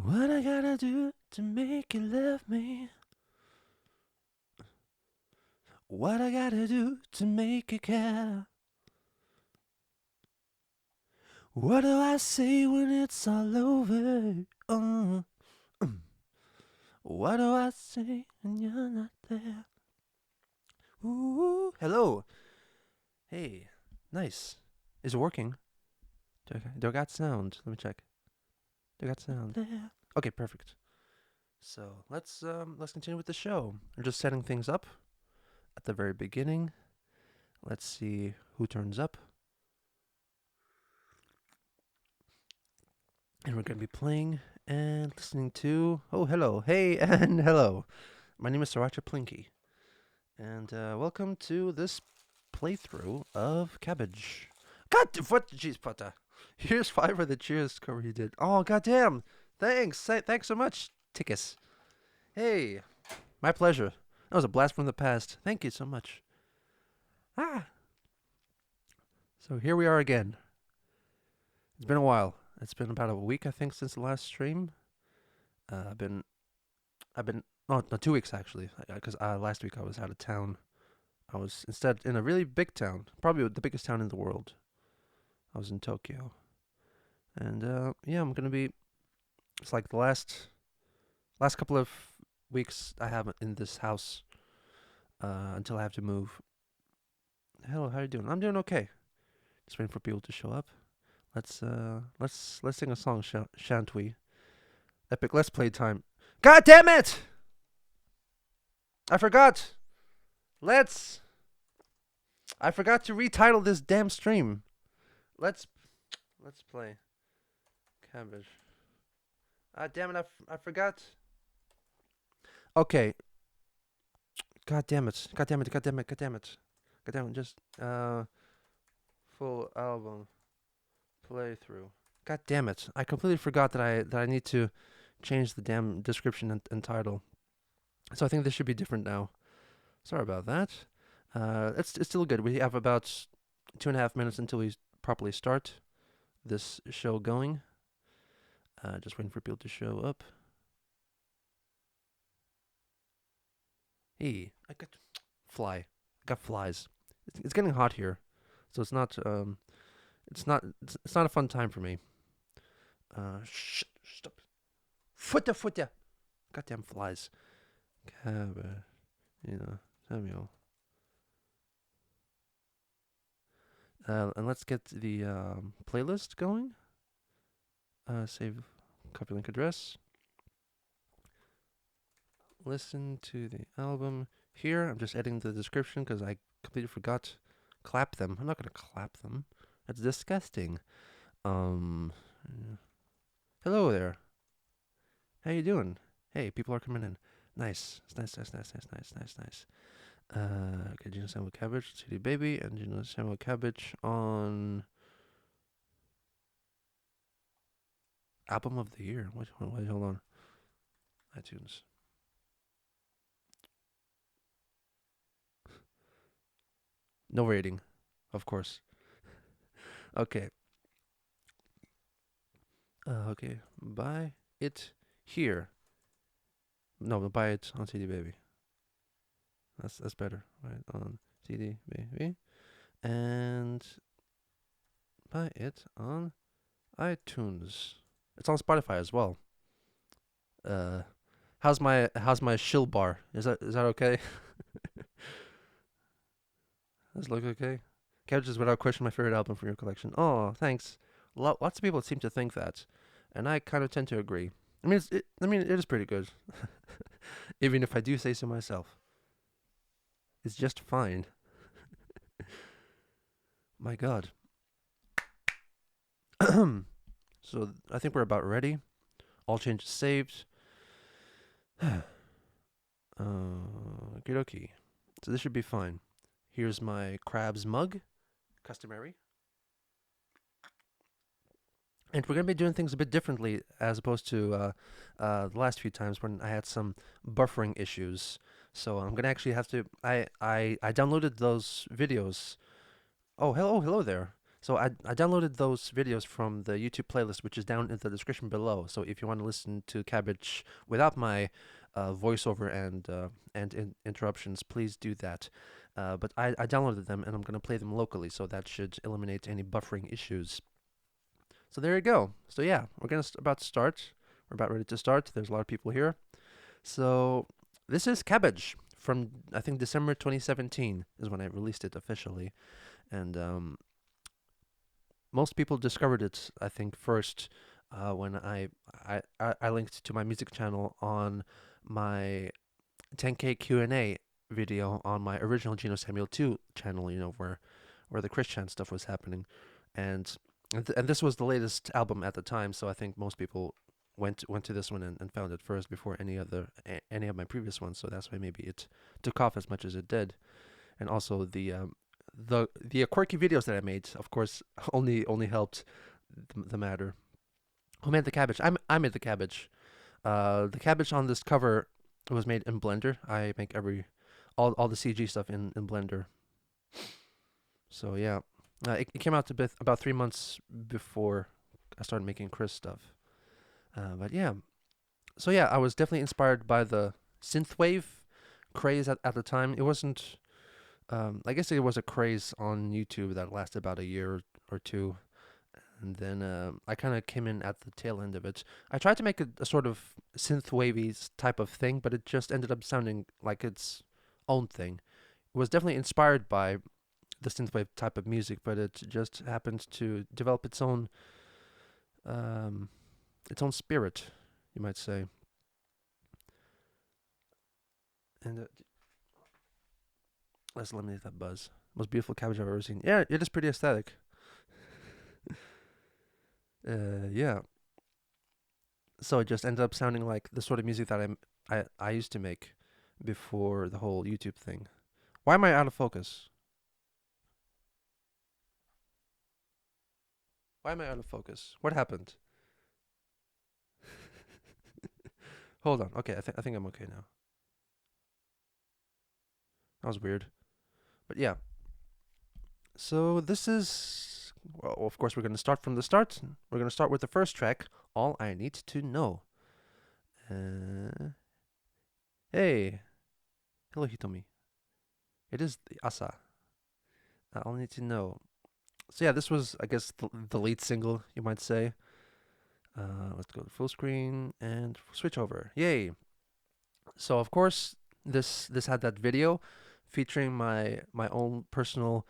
What I gotta do to make you love me? What I gotta do to make you care? What do I say when it's all over? What do I say when you're not there? Ooh, hello. Hey, nice. Is it working? Do I got sound? Let me check. Do I got sound? Okay, perfect. So let's continue with the show. We're just setting things up at the very beginning. Let's see who turns up. And we're going to be playing and listening to... Oh, hello. Hey, and hello. My name is Sriracha Plinky. And welcome to this playthrough of Cabbage. God, what? Jeez, Pata. Here's 5 for the cheers cover you did. Oh, goddamn. Thanks. Thanks so much, Tickus. Hey, my pleasure. That was a blast from the past. Thank you so much. Ah. So here we are again. It's been a while. It's been about a week, I think, since the last stream. I've been, no, 2 weeks actually, because last week I was out of town. I was instead in a really big town, probably the biggest town in the world. I was in Tokyo, and yeah, I'm gonna be. It's like the last couple of weeks I have in this house until I have to move. Hello, how you doing? I'm doing okay. Just waiting for people to show up. Let's sing a song, shan't we? Epic Let's Play time. God damn it! I forgot. I forgot to retitle this damn stream. Let's play Cabbage. Ah, damn it! I forgot. Okay. God damn it! God damn it! God damn it! God damn it! God damn it! Just full album playthrough. God damn it! I completely forgot that I need to change the damn description and title. So I think this should be different now. Sorry about that. It's still good. We have about 2.5 minutes until we properly start this show going. Just waiting for people to show up. Hey, I got fly. I got flies. It's getting hot here, so it's not it's not a fun time for me. Stop. Footer. Goddamn flies. Cabbage. Samuel. And let's get the playlist going. Save copy link address. Listen to the album. Here, I'm just editing the description because I completely forgot. Clap them. I'm not going to clap them. That's disgusting. Hello there. How you doing? Hey, people are coming in. Nice. It's nice. Okay, Geno Samuel Cabbage, CD Baby, and Geno Samuel Cabbage on Album of the Year. Wait, hold on. iTunes. No rating, of course. Okay. Okay. Buy it here. No, buy it on CD Baby. That's better, right? On CD Baby, and buy it on iTunes. It's on Spotify as well. How's my shill bar? Is that okay? Does it look okay? Cabbage is without question my favorite album from your collection. Oh, thanks. Lots of people seem to think that, and I kind of tend to agree. I mean, it is pretty good, even if I do say so myself. It's just fine. My God. So I think we're about ready. All changes saved. Okie. So this should be fine. Here's my crab's mug, customary. And we're going to be doing things a bit differently as opposed to the last few times when I had some buffering issues. So I'm going to actually have to... I downloaded those videos. Oh, hello there. So I downloaded those videos from the YouTube playlist, which is down in the description below. So if you want to listen to Cabbage without my voiceover and interruptions, please do that. But I downloaded them and I'm going to play them locally, so that should eliminate any buffering issues. So there you go. So yeah, we're about to start. We're about ready to start. There's a lot of people here. So this is Cabbage from I think December 2017 is when I released it officially, and most people discovered it I think first when I linked to my music channel on my 10K Q&A video on my original Geno Samuel 2 channel, where the Christian stuff was happening, and and this was the latest album at the time, so I think most people went to this one and found it first before any of my previous ones, so that's why maybe it took off as much as it did. And also the quirky videos that I made, of course, only helped the matter. Who made the cabbage? I made the cabbage. The cabbage on this cover was made in Blender. I make all the CG stuff in Blender. So yeah, it came out about 3 months before I started making Chris stuff. But yeah, so yeah, I was definitely inspired by the synthwave craze at the time. It wasn't. I guess it was a craze on YouTube that lasted about a year or two, and then I kind of came in at the tail end of it. I tried to make a sort of synthwavy type of thing, but it just ended up sounding like its own thing. It was definitely inspired by the synthwave type of music, but it just happened to develop its own spirit, you might say. And let's eliminate that buzz. Most beautiful cabbage I've ever seen. Yeah, it is pretty aesthetic. Yeah. So it just ended up sounding like the sort of music that I used to make before the whole YouTube thing. Why am I out of focus? Why am I out of focus? What happened? Hold on. Okay, I think I'm okay now. That was weird. But yeah. So this is, well, of course, we're going to start from the start. We're going to start with the first track, All I Need to Know. Hey. Hello, Hitomi. It is the Asa. All I Need to Know. So yeah, this was, I guess, the lead single, you might say. Let's go to full screen and switch over. Yay. So of course, this had that video featuring my own personal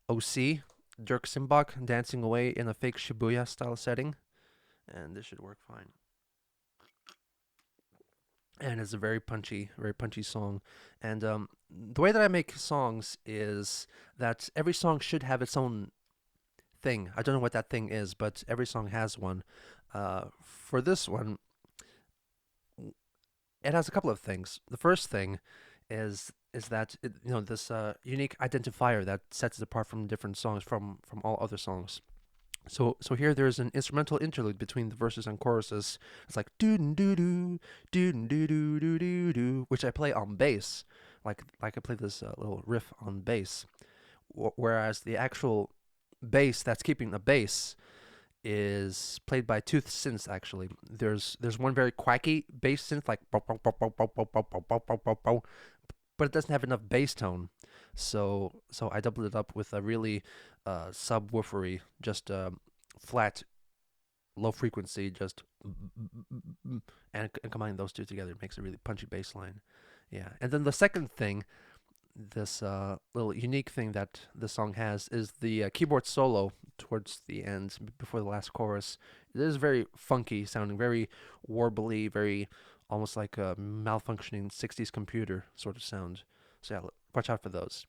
OC, Dirk Simbach, dancing away in a fake Shibuya style setting, and this should work fine. And it's a very punchy song. And the way that I make songs is that every song should have its own thing. I don't know what that thing is, but every song has one. For this one, it has a couple of things. The first thing is that this unique identifier that sets it apart from different songs, from all other songs. So here there's an instrumental interlude between the verses and choruses. It's like doo doo doo doo doo doo doo doo doo, which I play on bass, like I play this little riff on bass, whereas the actual bass that's keeping the bass is played by two synths. Actually, there's one very quacky bass synth, like, but it doesn't have enough bass tone, so I doubled it up with a really subwoofery, just flat, low frequency, just and combining those two together makes a really punchy bass line. Yeah, and then the second thing, this little unique thing that the song has, is the keyboard solo towards the end, before the last chorus. It is very funky sounding, very warbly, very almost like a malfunctioning 60s computer sort of sound. So yeah, watch out for those.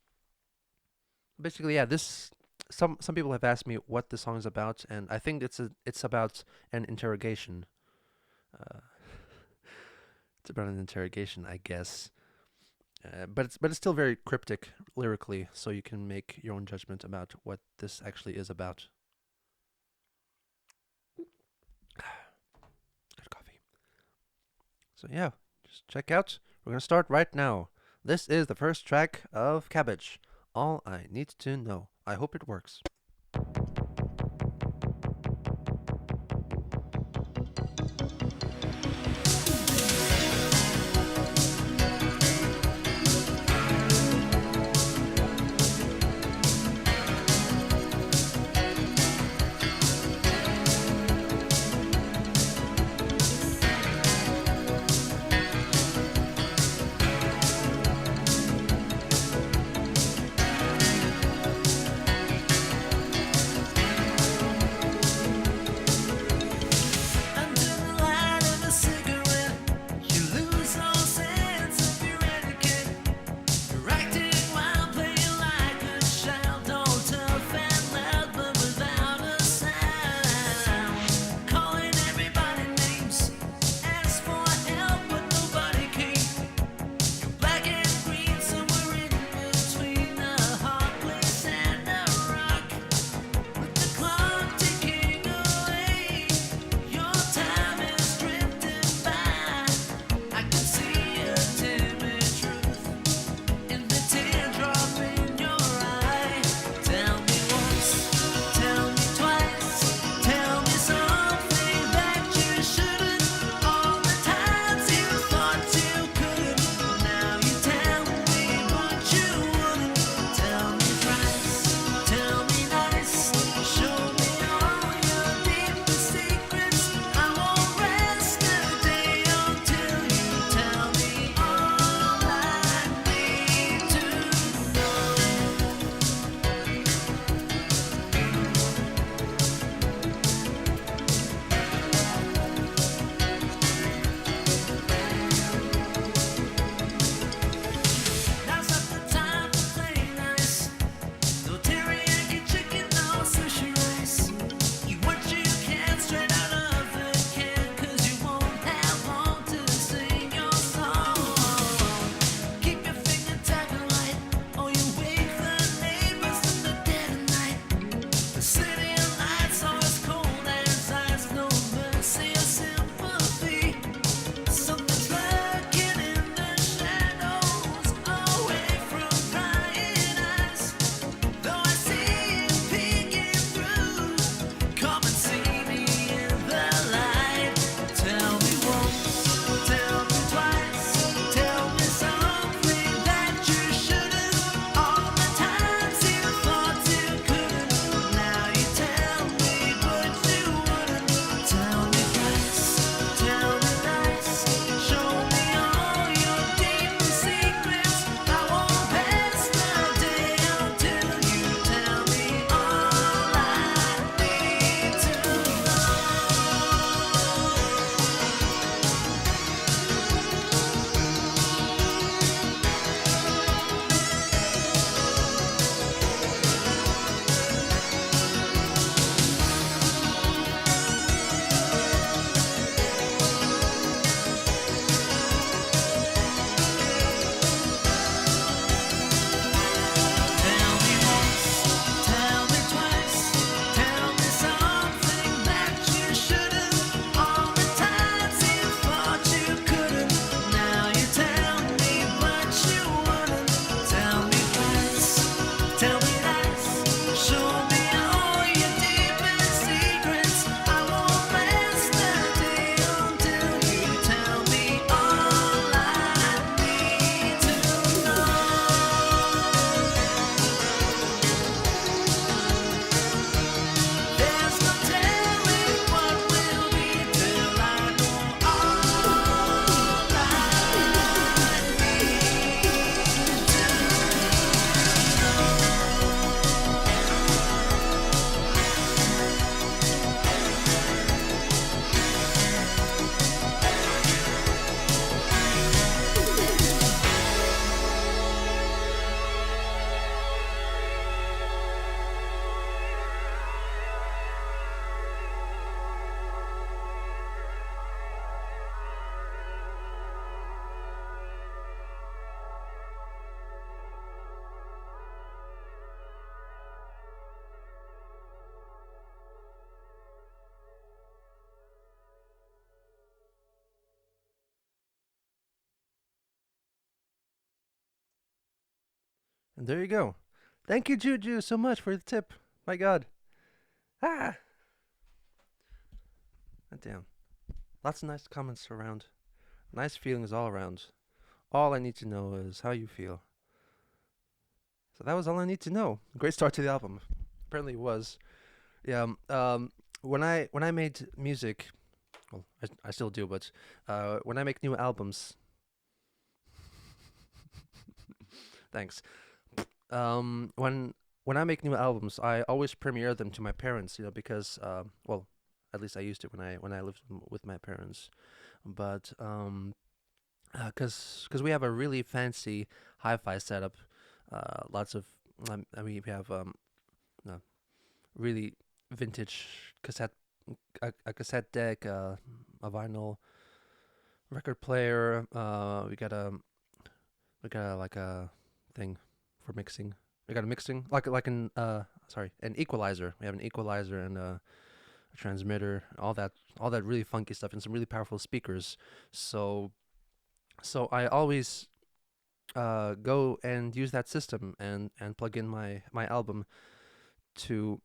Basically, yeah, this, some people have asked me what the song is about, and I think it's about an interrogation. Uh, it's about an interrogation, I guess. But it's still very cryptic lyrically, so you can make your own judgment about what this actually is about. Good coffee. So yeah, just check out. We're gonna start right now. This is the first track of Cabbage. All I Need to Know. I hope it works. And there you go. Thank you, Juju, so much for the tip. My God. Ah. Damn. Lots of nice comments around. Nice feelings all around. All I need to know is how you feel. So that was all I need to know. Great start to the album. Apparently it was. Yeah. When I made music, well, I still do, but when I make new albums, thanks. When I make new albums, I always premiere them to my parents. Because well, at least I used to when I lived with my parents. But because we have a really fancy hi-fi setup, lots of I mean we have no, really vintage a cassette deck, a vinyl record player. We got like a thing for mixing. We got a mixing like an sorry, an equalizer. We have an equalizer and a transmitter, all that really funky stuff, and some really powerful speakers. So I always go and use that system and plug in my album to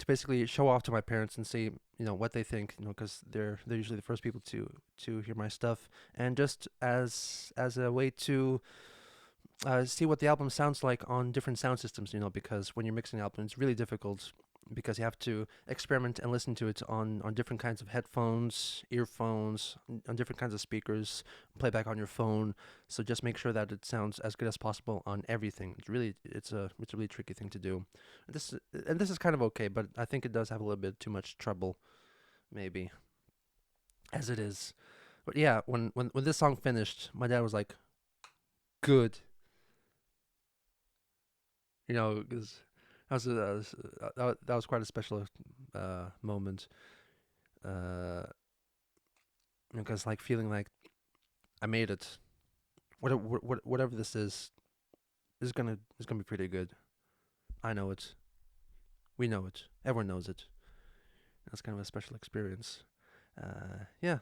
basically show off to my parents and see what they think, because they're usually the first people to hear my stuff, and just as a way to see what the album sounds like on different sound systems, because when you're mixing an album, it's really difficult because you have to experiment and listen to it on different kinds of headphones, earphones, on different kinds of speakers, playback on your phone. So just make sure that it sounds as good as possible on everything. It's a really tricky thing to do. This is kind of okay, but I think it does have a little bit too much trouble, maybe, as it is. But yeah, when this song finished, my dad was like, "Good," because that was quite a special moment. Uh, because like feeling like I made it. Whatever this is gonna be pretty good. I know it. We know it. Everyone knows it. That's kind of a special experience. Yeah.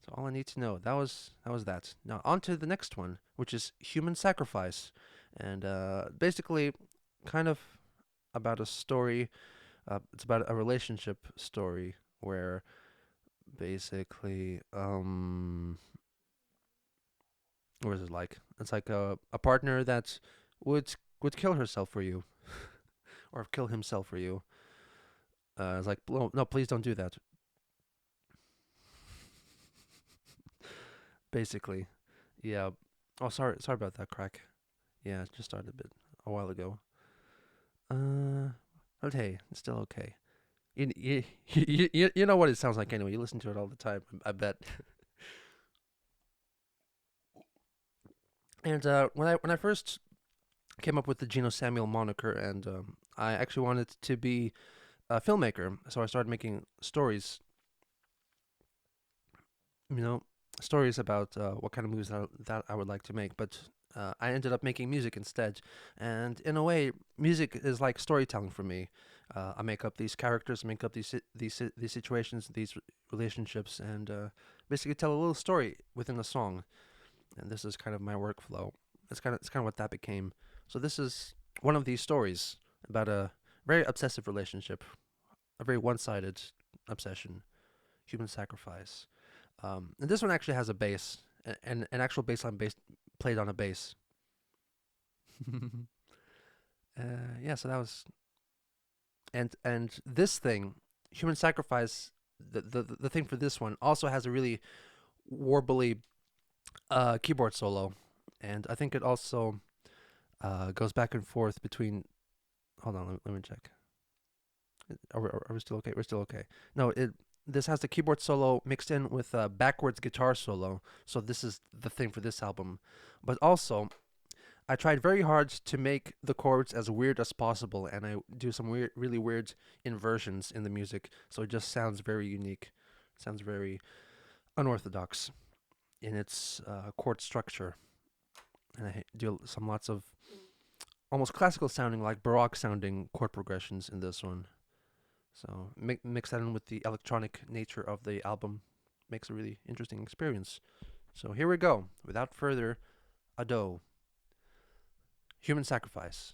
So all I need to know, that was that. Now on to the next one, which is human sacrifice, and basically, kind of about a story. It's about a relationship story where basically, what is it like? It's like a partner that would kill herself for you, or kill himself for you. It's like, no, no, please don't do that. Basically, yeah. Oh, sorry about that crack. Yeah, it just started a bit a while ago. Uh, but hey, it's still okay. You know what it sounds like anyway. You listen to it all the time, I bet. And when I first came up with the Geno Samuel moniker, and I actually wanted to be a filmmaker, so I started making stories. You know, stories about what kind of movies that I would like to make. But I ended up making music instead, and in a way, music is like storytelling for me. I make up these characters, make up these situations, these relationships, and basically tell a little story within a song. And this is kind of my workflow. It's kind of what that became. So this is one of these stories about a very obsessive relationship, a very one-sided obsession, human sacrifice. And this one actually has a bass, and an actual bass line bass played on a bass. Yeah, so that was and this thing, human sacrifice. The thing for this one also has a really warbly keyboard solo, and I think it also goes back and forth between. Hold on, let me check. Are we still okay? We're still okay. No, this has the keyboard solo mixed in with a backwards guitar solo. So this is the thing for this album. But also, I tried very hard to make the chords as weird as possible, and I do some really weird inversions in the music. So it just sounds very unique. Sounds very unorthodox in its chord structure. And I do some lots of almost classical sounding, like Baroque sounding chord progressions in this one. So mix that in with the electronic nature of the album, makes a really interesting experience. So here we go. Without further ado, Human sacrifice.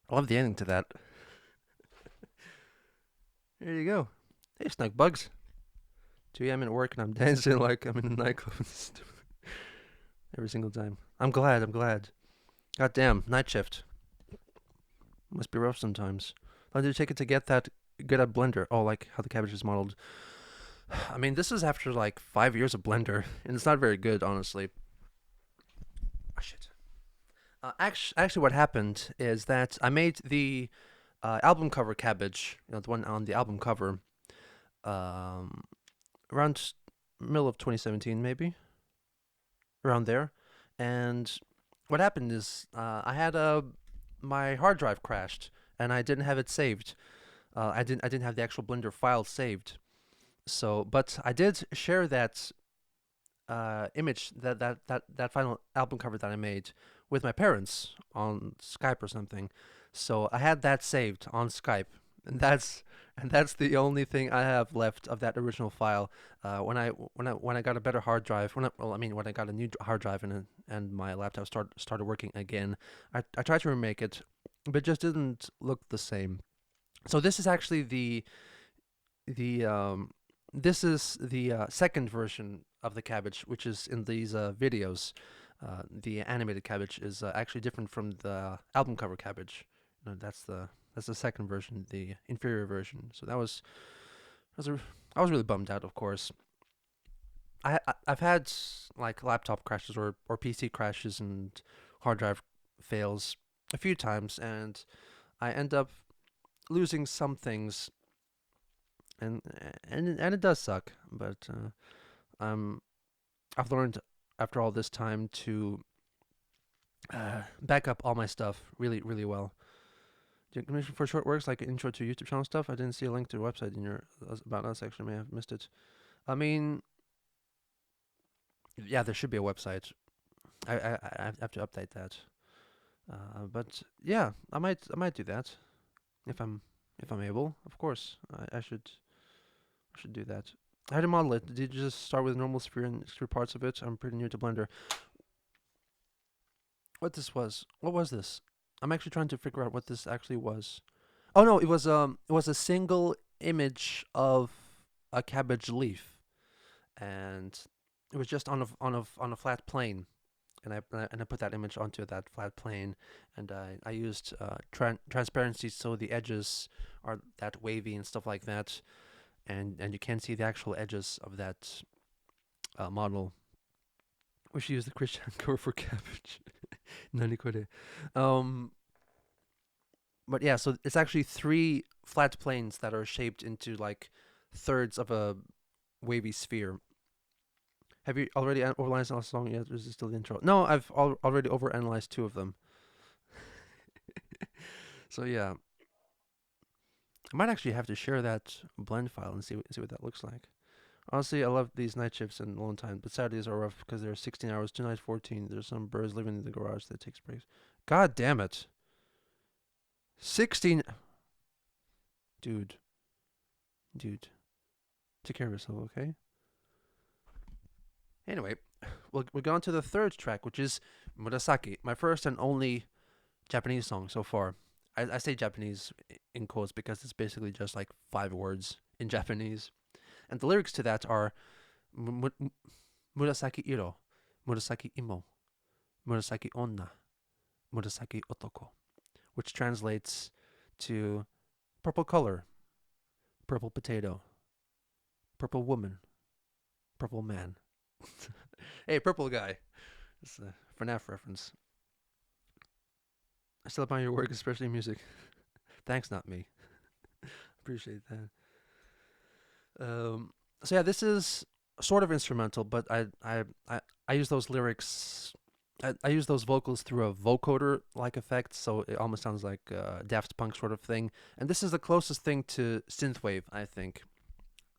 I love the ending to that. There you go. Hey, Snug Bugs. 2 a.m. at work and I'm dancing like I'm in a nightclub. Every single time. I'm glad. I'm glad. God damn, night shift. Must be rough sometimes. How did you take it to get that good at Blender? Oh, like how the cabbage is modeled. I mean, this is after like 5 years of Blender, and it's not very good, honestly. Oh, shit. Actually, what happened is that I made the album cover cabbage, the one on the album cover, um, around middle of 2017, maybe around there. And what happened is I had my hard drive crashed, and I didn't have it saved. I didn't have the actual Blender file saved. So, but I did share that image, that final album cover that I made with my parents on Skype or something. So I had that saved on Skype, and that's the only thing I have left of that original file. When I got a better hard drive, when I got a new hard drive and my laptop started working again, I tried to remake it, but it just didn't look the same. So this is actually the this is the second version of the cabbage, which is in these videos. The animated cabbage is actually different from the album cover cabbage. That's the second version, the inferior version. So I was really bummed out, of course. I've had like laptop crashes or PC crashes and hard drive fails a few times, and I end up losing some things, and and it does suck. But um, I've learned after all this time to back up all my stuff really really well. Information for short works like intro to YouTube channel stuff. I didn't see a link to a website in your about us section. May have missed it. I mean, yeah, there should be a website. I have to update that. But yeah, I might do that if I'm able. Of course, I should do that. How to model it? Did you just start with normal sphere and extrude parts of it? I'm pretty new to Blender. What was this? I'm actually trying to figure out what this actually was. Oh no, it was a single image of a cabbage leaf, and it was just on a flat plane, and I put that image onto that flat plane, and I used transparency so the edges are that wavy and stuff like that, and you can see the actual edges of that model. We should use the Christian cover for cabbage. Nanikore. Um, but yeah, so it's actually three flat planes that are shaped into like thirds of a wavy sphere. Have you already overanalyzed the song yet? Or is it still the intro? No, I've already overanalyzed two of them. So yeah, I might actually have to share that blend file and see what that looks like. Honestly, I love these night shifts and long time, but Saturdays are rough because they're 16 hours, tonight 14. There's some birds living in the garage that takes breaks. God damn it. 16. Dude. Dude. Take care of yourself, okay? Anyway, we'll go on to the third track, which is Murasaki, my first and only Japanese song so far. I say Japanese in quotes because it's basically just like 5 words in Japanese. And the lyrics to that are Murasaki iro, Murasaki imo, Murasaki onna, Murasaki otoko, which translates to purple color, purple potato, purple woman, purple man. Hey, purple guy. It's a FNAF reference. I still admire your work, especially music. Thanks, not me. Appreciate that. So yeah, this is sort of instrumental, but I use those lyrics. I use those vocals through a vocoder like effect, so it almost sounds like a Daft Punk sort of thing. And this is the closest thing to synthwave, I think,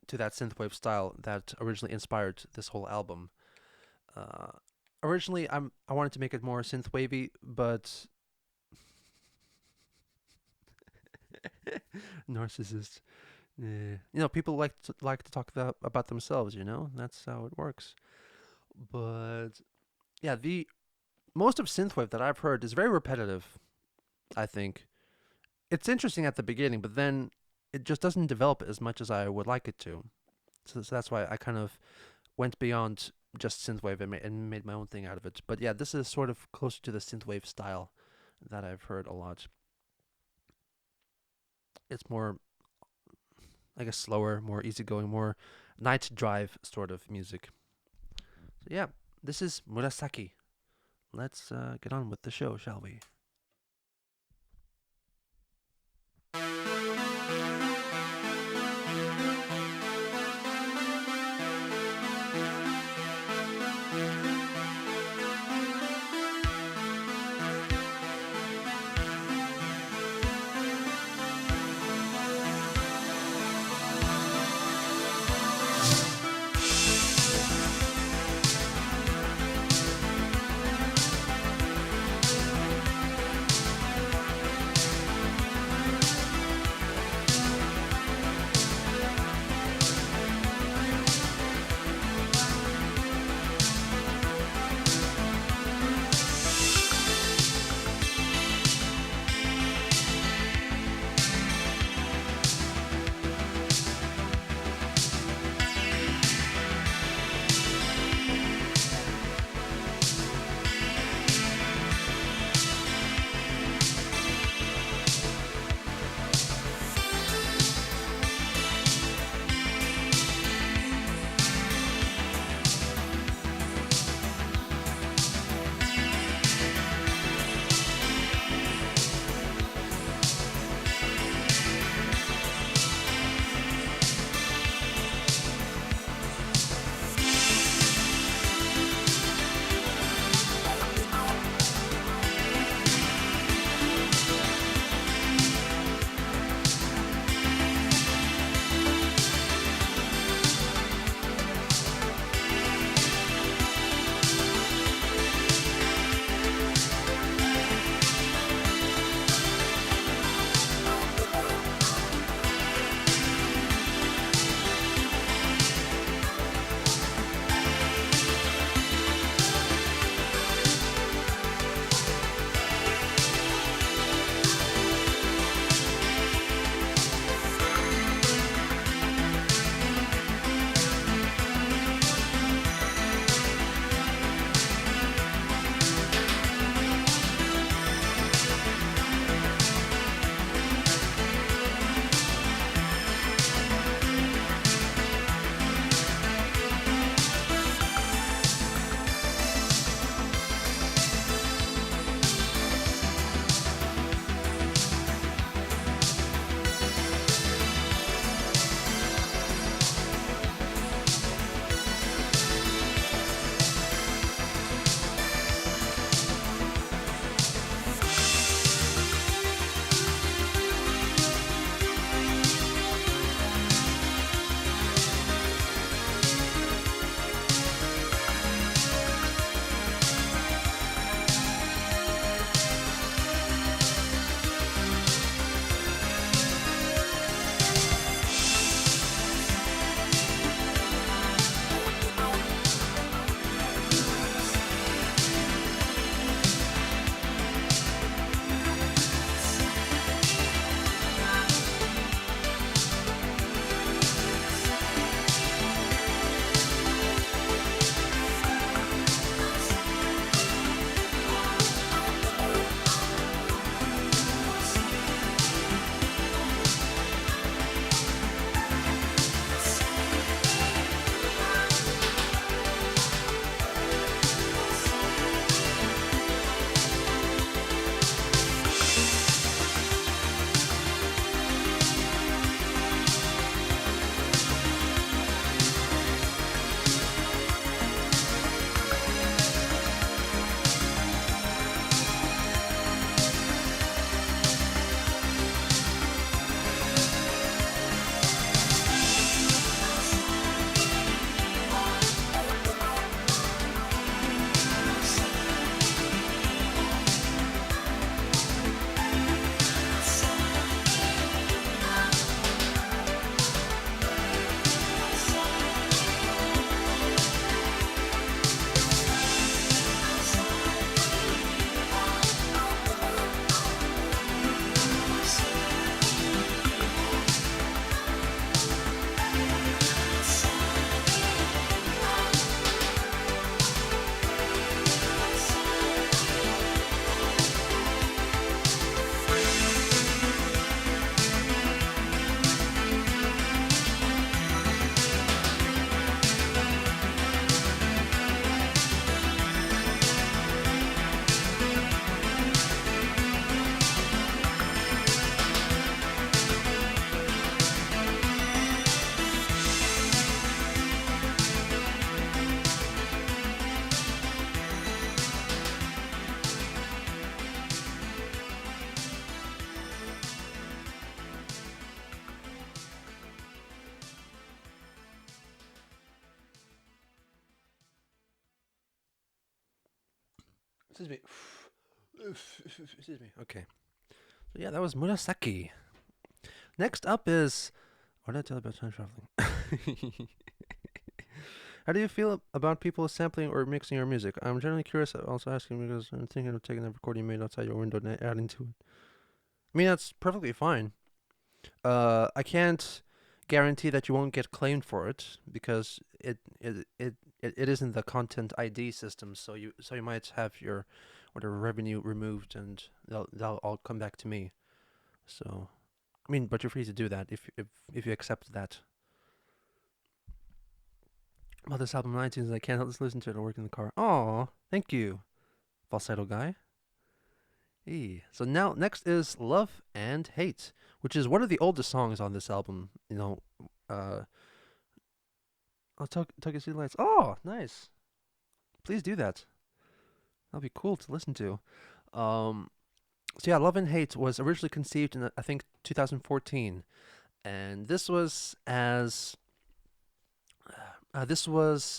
to that synthwave style that originally inspired this whole album. Uh, Originally, I wanted to make it more synthwavy, but narcissist. People like to talk about themselves. That's how it works. But yeah, the most of synthwave that I've heard is very repetitive. I think. it's interesting at the beginning, but then it just doesn't develop as much as I would like it to. So that's why I kind of went beyond just synthwave and made my own thing out of it. But yeah, this is sort of closer to the synthwave style that I've heard a lot. It's more, I guess, slower, more easygoing, more night drive sort of music. So yeah, this is Murasaki. Let's get on with the show, shall we? Excuse me. Excuse me. Okay. So yeah, that was Murasaki. Next up is. What did I tell you about time traveling? How do you feel about people sampling or mixing your music? I'm generally curious. Also asking because I'm thinking of taking the recording you made outside your window and adding to it. I mean, that's perfectly fine. I can't guarantee that you won't get claimed for it because it isn't the content ID system. So you might have your whatever revenue removed, and they'll all come back to me. So, I mean, but you're free to do that if you accept that. About this album on iTunes, I can't help but listen to it and work in the car. Aw, thank you, falsetto guy. So now next is Love and Hate, which is one of the oldest songs on this album. I'll talk you through the lights. Oh, nice. Please do that. That'll be cool to listen to. So yeah, Love and Hate was originally conceived in I think 2014, and this was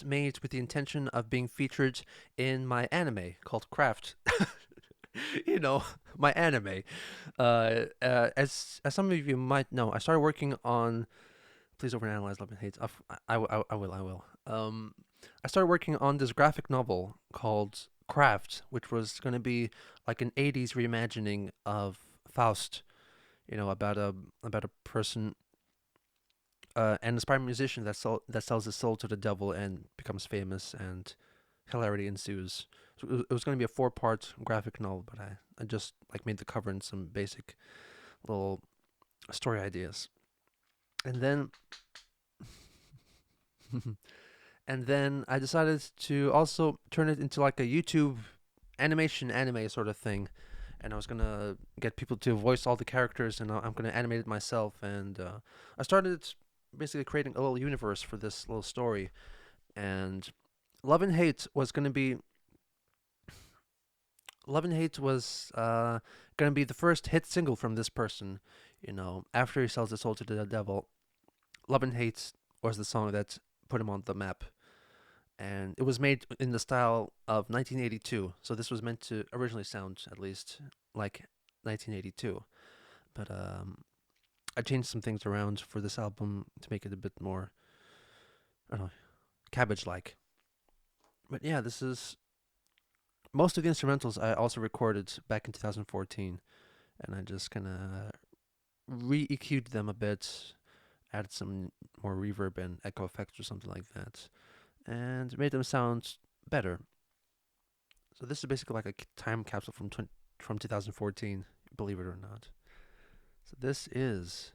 made with the intention of being featured in my anime called Craft. My anime. As some of you might know, I started working on. Please overanalyze Love and Hate. I will. I started working on this graphic novel called Craft, which was going to be like an '80s reimagining of Faust. About a person, an aspiring musician that sells his soul to the devil and becomes famous, and hilarity ensues. So it was going to be a 4-part graphic novel, but I just made the cover and some basic little story ideas, and then and then I decided to also turn it into like a YouTube anime sort of thing, and I was gonna get people to voice all the characters, and I'm gonna animate it myself, and I started basically creating a little universe for this little story, and Love and Hate was gonna be the first hit single from this person. After he sells his soul to the devil, Love and Hate was the song that put him on the map. And it was made in the style of 1982. So this was meant to originally sound, at least, like 1982. But I changed some things around for this album to make it a bit more, I don't know, Cabbage-like. But yeah, this is... Most of the instrumentals I also recorded back in 2014. And I just kind of re-EQ'd them a bit, added some more reverb and echo effects or something like that, and made them sound better. So this is basically like a time capsule from 2014, believe it or not. So this is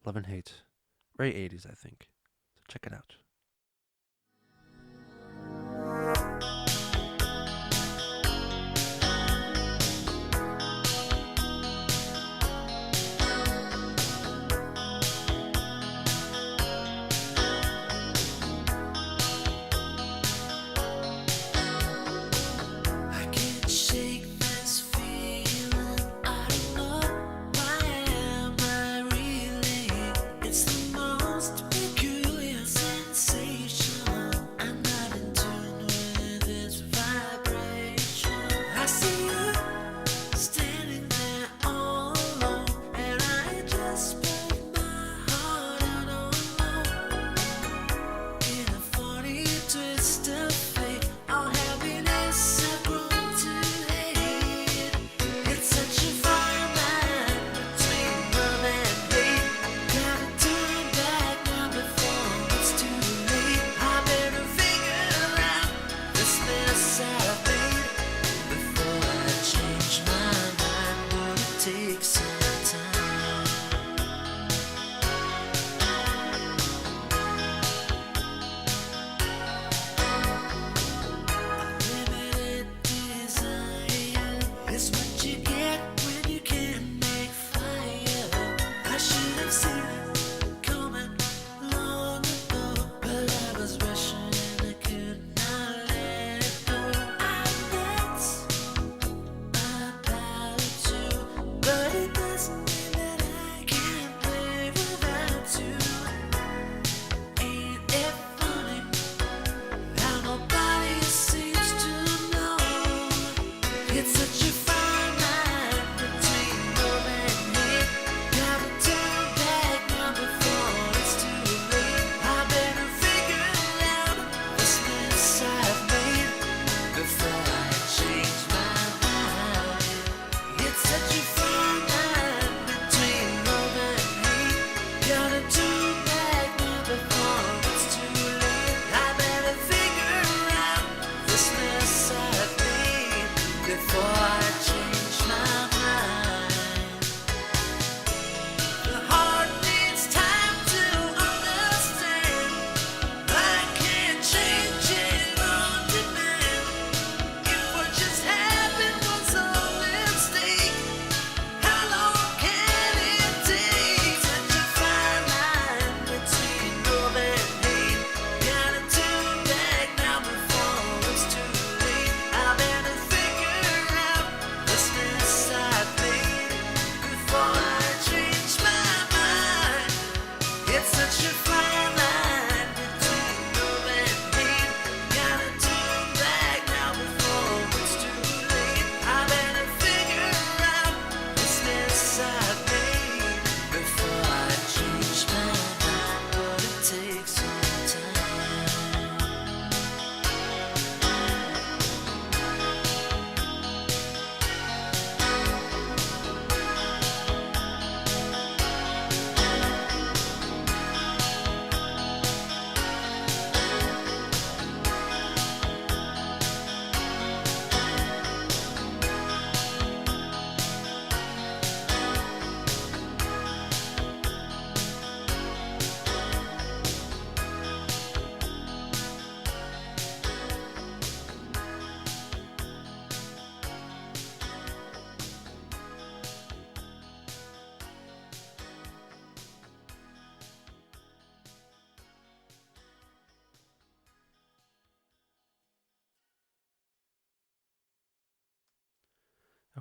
Love and Hate. Very 80s, I think. So check it out.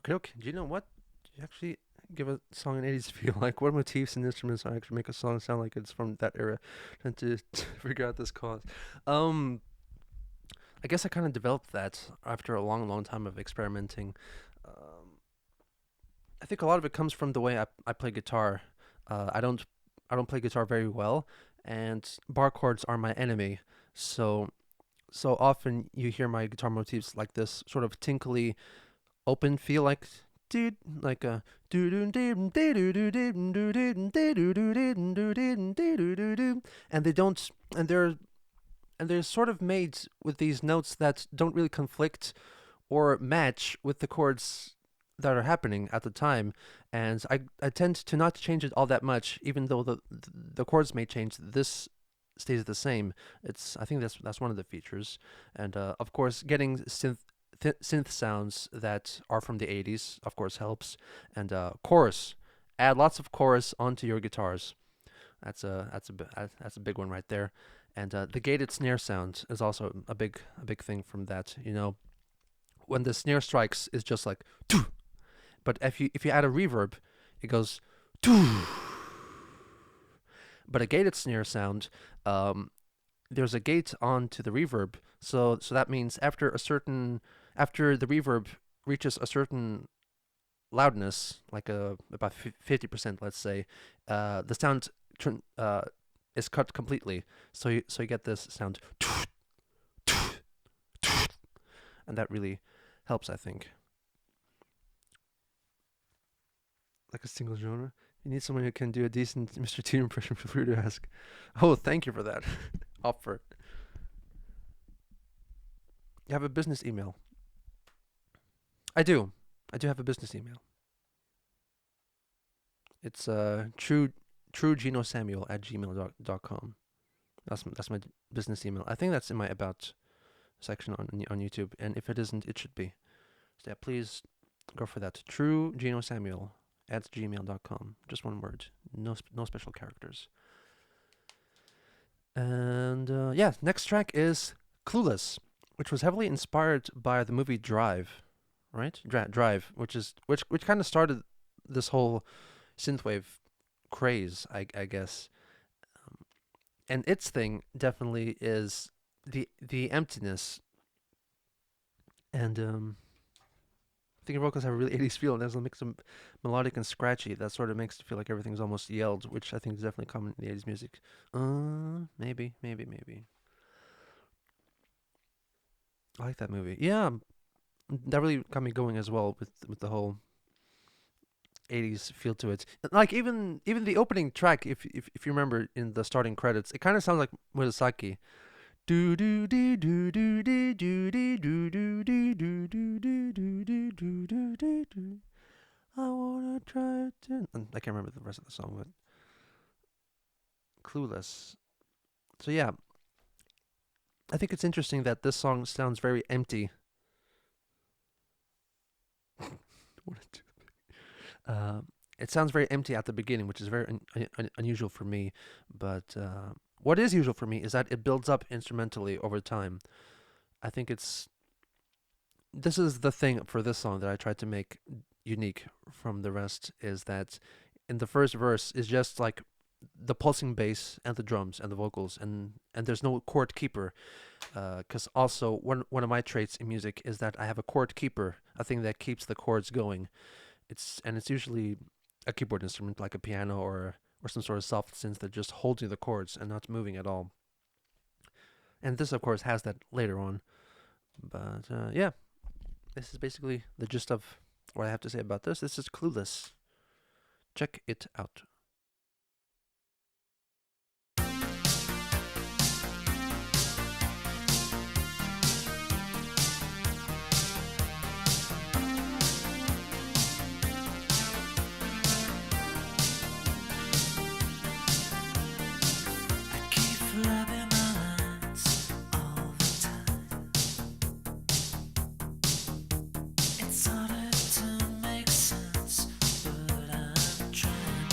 Okay, okay. Do you know what? You actually give a song an 80s feel. Like, what motifs and instruments actually make a song sound like it's from that era? Trying to figure out this cause. Um, I guess I kind of developed that after a long, long time of experimenting. Um, I think a lot of it comes from the way I play guitar. I don't play guitar very well, and bar chords are my enemy. So so often you hear my guitar motifs like this sort of tinkly open feel, like dude, like a and they don't and they're sort of made with these notes that don't really conflict or match with the chords that are happening at the time, and I tend to not change it all that much, even though the chords may change. This stays the same. It's I think that's one of the features, and of course getting synth sounds that are from the 80s of course helps, and chorus. Add lots of chorus onto your guitars. That's a big one right there, and the gated snare sound is also a big thing from that. You know, when the snare strikes, it's just like, "Doo." But if you add a reverb, it goes, "Doo." But a gated snare sound, there's a gate onto the reverb, so that means after the reverb reaches a certain loudness, like about 50%, let's say, the sound is cut completely. So you get this sound, and that really helps, I think. Like a single genre. You need someone who can do a decent Mr. T impression. Feel free to ask. Oh, thank you for that offer. You have a business email. I do. I do have a business email. It's truegenosamuel@gmail.com. That's my business email. I think that's in my about section on YouTube, and if it isn't, it should be. So yeah, please go for that. truegenosamuel@gmail.com. Just one word. No special characters. And yeah, next track is Clueless, which was heavily inspired by the movie Drive, right? Drive, which kind of started this whole synthwave craze, I guess. And its thing definitely is the emptiness, and I think vocals have a really 80s feel, and there's a mix of melodic and scratchy that sort of makes it feel like everything's almost yelled, which I think is definitely common in the 80s music. Maybe. I like that movie. Yeah, that really got me going as well with the whole 80s feel to it. Like even the opening track, if you remember in the starting credits, it kind of sounds like Murasaki. Do do do do do do do do do do do do do do do do do do do. I wanna try to. I can't remember the rest of the song, but Clueless. So yeah, I think it's interesting that this song sounds very empty. It sounds very empty at the beginning, which is very unusual for me. But what is usual for me is that it builds up instrumentally over time. I think this is the thing for this song that I tried to make unique from the rest, is that in the first verse is just like the pulsing bass and the drums and the vocals, and there's no chord keeper, because also one of my traits in music is that I have a chord keeper, a thing that keeps the chords going. It's usually a keyboard instrument like a piano or some sort of soft synth that just holds you the chords and not moving at all. And this of course has that later on, but yeah, this is basically the gist of what I have to say about this. This is Clueless. Check it out. It's harder to make sense, but I'm trying.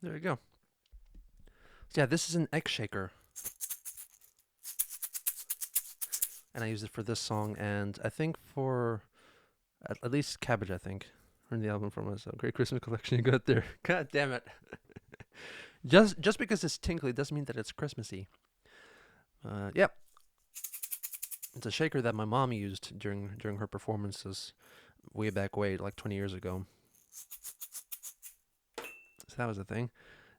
There you go. So yeah, this is an egg shaker, and I use it for this song, and I think for at least Cabbage, I think, from the album from us. So great Christmas collection you got there. God damn it! Just because it's tinkly doesn't mean that it's Christmassy. Yep, it's a shaker that my mom used during her performances way back like 20 years ago. So that was a thing.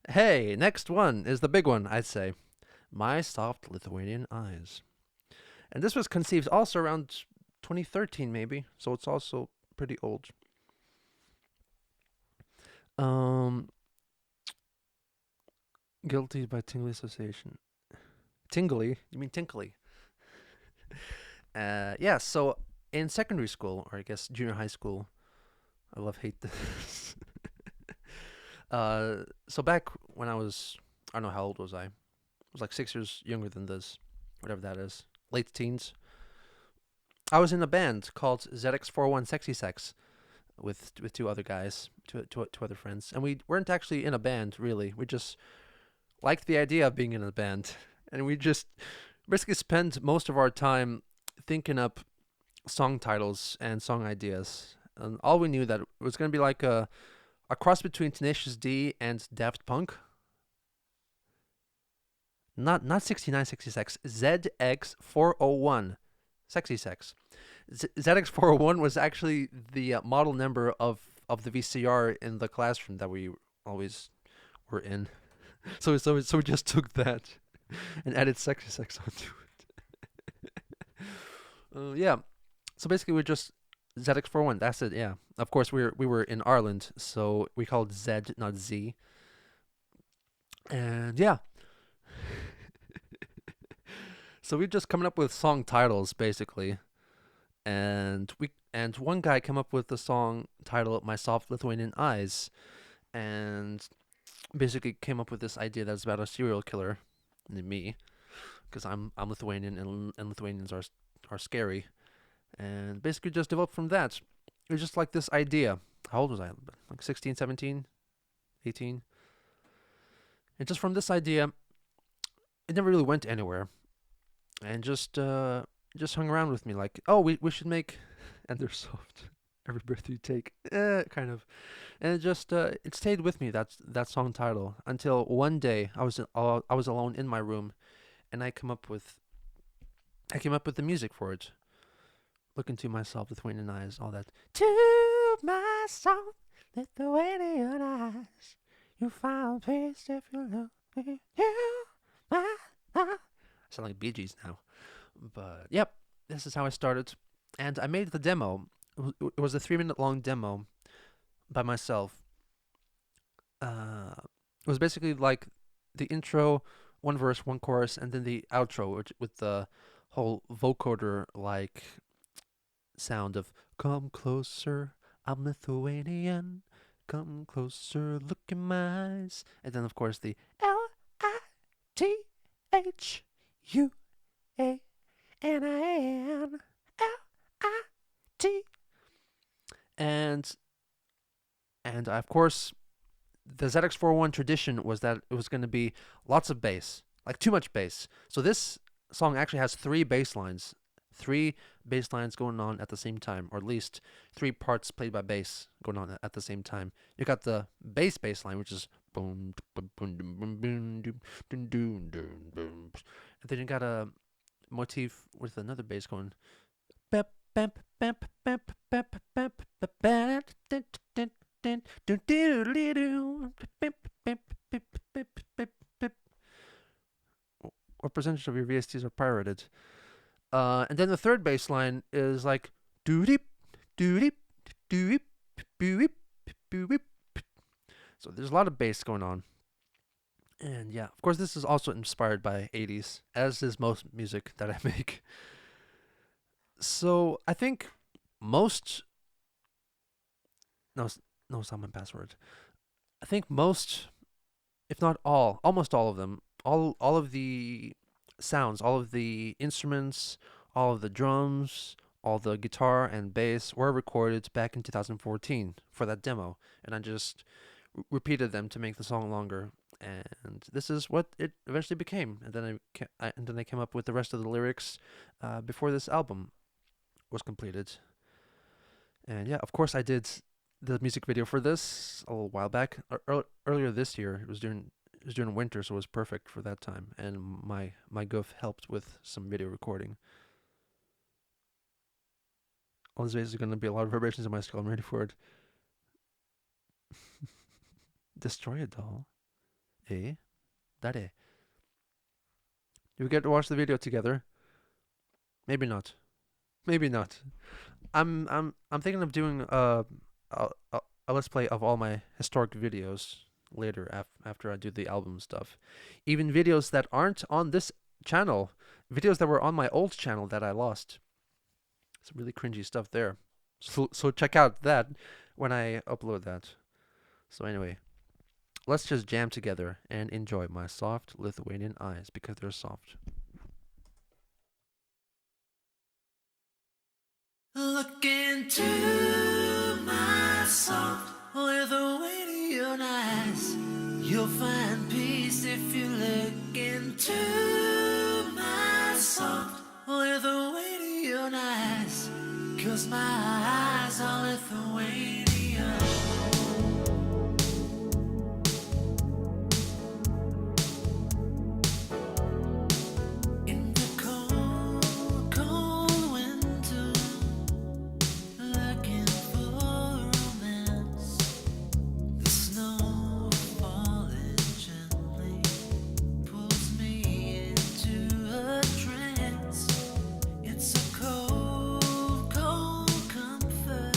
Hey, next one is the big one, I'd say. My Soft Lithuanian Eyes. And this was conceived also around 2013, maybe. So it's also pretty old. Um, Guilty by Tingly Association. Tingly? You mean tinkly? Yeah, so in secondary school, or I guess junior high school, I love hate this. So back when I don't know how old was I? I was like 6 years younger than this, whatever that is, late teens. I was in a band called ZX41 Sexy Sex with two other guys, two other friends, and we weren't actually in a band really. We just liked the idea of being in a band, and we just basically spent most of our time thinking up song titles and song ideas. And all we knew that it was going to be like a cross between Tenacious D and Daft Punk. Not 69 Sexy Sex, ZX401 Sexy Sex. ZX401 was actually the model number of the VCR in the classroom that we always were in. So we just took that and added Sexy Sex onto it. Yeah. So basically, we just ZX41. That's it. Yeah. Of course, we were in Ireland, so we called Z, not Z. And yeah. So we're just coming up with song titles basically, and one guy came up with the song title "My Soft Lithuanian Eyes," and basically came up with this idea that's about a serial killer, me, because I'm Lithuanian and Lithuanians are scary, and basically just developed from that. It was just like this idea. How old was I? Like 16, 17, 18? And just from this idea, it never really went anywhere, and just hung around with me like, oh, we should make, and they're soft. Every breath you take, kind of, and it stayed with me, that song title, until one day I was alone in my room, and I came up with the music for it. Look into myself, Lithuanian eyes, all that. To my soft Lithuanian eyes, you find peace if you look into my eyes. I sound like Bee Gees now, but yep, this is how I started, and I made the demo. It was a 3-minute long demo by myself. It was basically like the intro, one verse, one chorus, and then the outro with the whole vocoder like sound of "Come closer, I'm Lithuanian. Come closer, look in my eyes," and then of course the LITHUANIAN LIT, and of course the ZX41 tradition was that it was going to be lots of bass, like too much bass. So this song actually has three bass lines going on at the same time, or at least three parts played by bass going on at the same time. You got the bass line, which is boom, boom, boom, boom, boom, boom, boom, boom, and then you got a motif with another bass going. What percentage of your VSTs are pirated? And then the third bass line is like doo-deep, doo-deep, doo-deep, doo-deep, doo-deep. So there's a lot of bass going on. And yeah, of course, this is also inspired by 80s, as is most music that I make. So I think most... No, it's not my password. I think most, if not all, almost all of them, all of the sounds, all of the instruments, all of the drums, all the guitar and bass were recorded back in 2014 for that demo, and I just repeated them to make the song longer, and this is what it eventually became. And then I came up with the rest of the lyrics before this album was completed. And yeah, of course, I did the music video for this a little while back, earlier this year. It was during winter, so it was perfect for that time. And my goof helped with some video recording. All these days are going to be a lot of vibrations in my skull. I'm ready for it. Destroy a doll? Eh? Dare? Do we get to watch the video together? Maybe not. Maybe not. I'm thinking of doing a let's play of all my historic videos later after I do the album stuff. Even videos that aren't on this channel, videos that were on my old channel that I lost. Some really cringy stuff there. So check out that when I upload that. So anyway, let's just jam together and enjoy my soft Lithuanian eyes because they're soft. Look into my soft Lithuanian eyes. You'll find peace if you look into my soft Lithuanian eyes. 'Cause my eyes are Lithuanian. In the cold, cold winter, looking for romance. The snow falling gently pulls me into a trance. It's a cold, cold comfort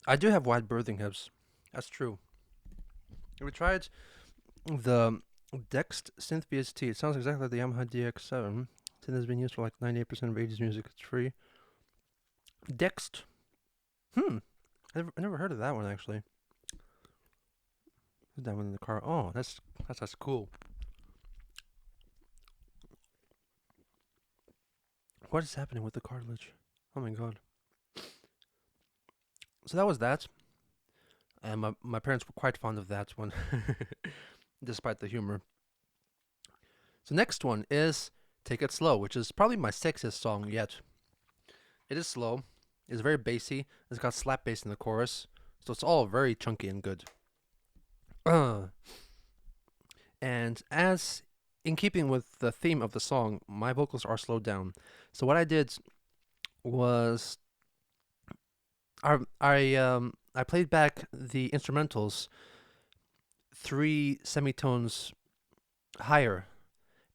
I do have wide birthing hips. That's true. Have we tried the Dext Synth VST? It sounds exactly like the Yamaha DX7. Synth has been used for like 98% of 80s music. It's free. Dext. I never heard of that one actually. Put that one in the car. Oh, that's cool. What is happening with the cartilage? Oh my god. So that was that. And my parents were quite fond of that one, despite the humor. So next one is Take It Slow, which is probably my sexiest song yet. It is slow. It's very bassy. It's got slap bass in the chorus. So it's all very chunky and good. And as in keeping with the theme of the song, my vocals are slowed down. So what I did was I played back the instrumentals 3 semitones higher,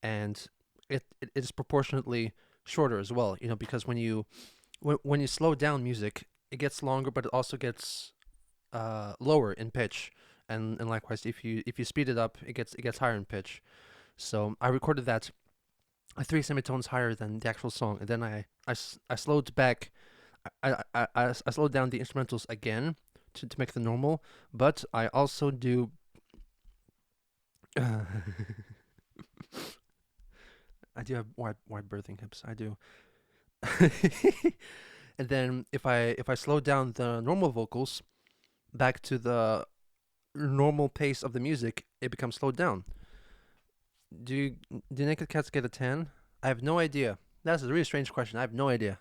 and it is proportionately shorter as well. You know, because when you slow down music, it gets longer, but it also gets lower in pitch, and likewise if you speed it up, it gets higher in pitch. So I recorded that 3 semitones higher than the actual song, and then I slowed back. I slowed down the instrumentals again to make them normal, but I also do. I do have wide birthing hips. I do. And then if I slow down the normal vocals back to the normal pace of the music, it becomes slowed down. Do naked cats get a tan? I have no idea. That's a really strange question. I have no idea.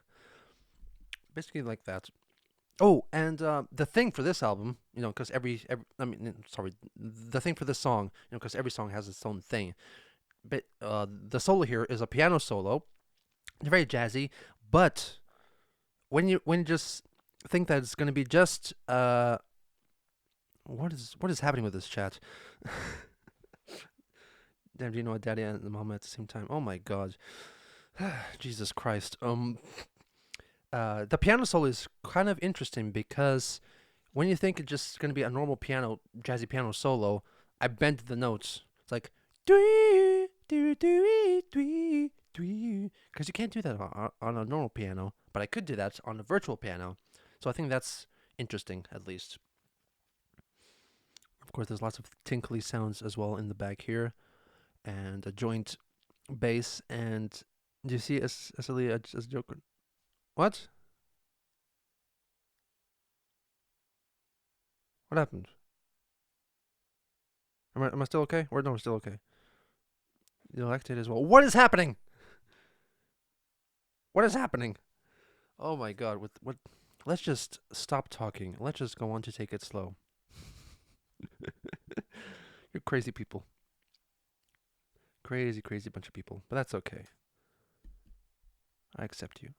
Basically like that. Oh, and the thing for this album, you know, because the thing for this song, you know, because every song has its own thing. But the solo here is a piano solo. It's very jazzy, but when you just think that it's going to be just what is happening with this chat? Damn, do you know a daddy and a mama at the same time? Oh my god. Jesus Christ. The piano solo is kind of interesting because when you think it's just going to be a normal jazzy piano solo, I bend the notes. It's like because you can't do that on a normal piano, but I could do that on a virtual piano. So I think that's interesting, at least. Of course, there's lots of tinkly sounds as well in the back here, and a joint bass. And do you see as a joke? What? What happened? Am I still okay? Or no, we're still okay. You lactate as well. What is happening? What is happening? Oh my god, what let's just stop talking. Let's just go on to Take It Slow. You're crazy people. Crazy bunch of people. But that's okay. I accept you.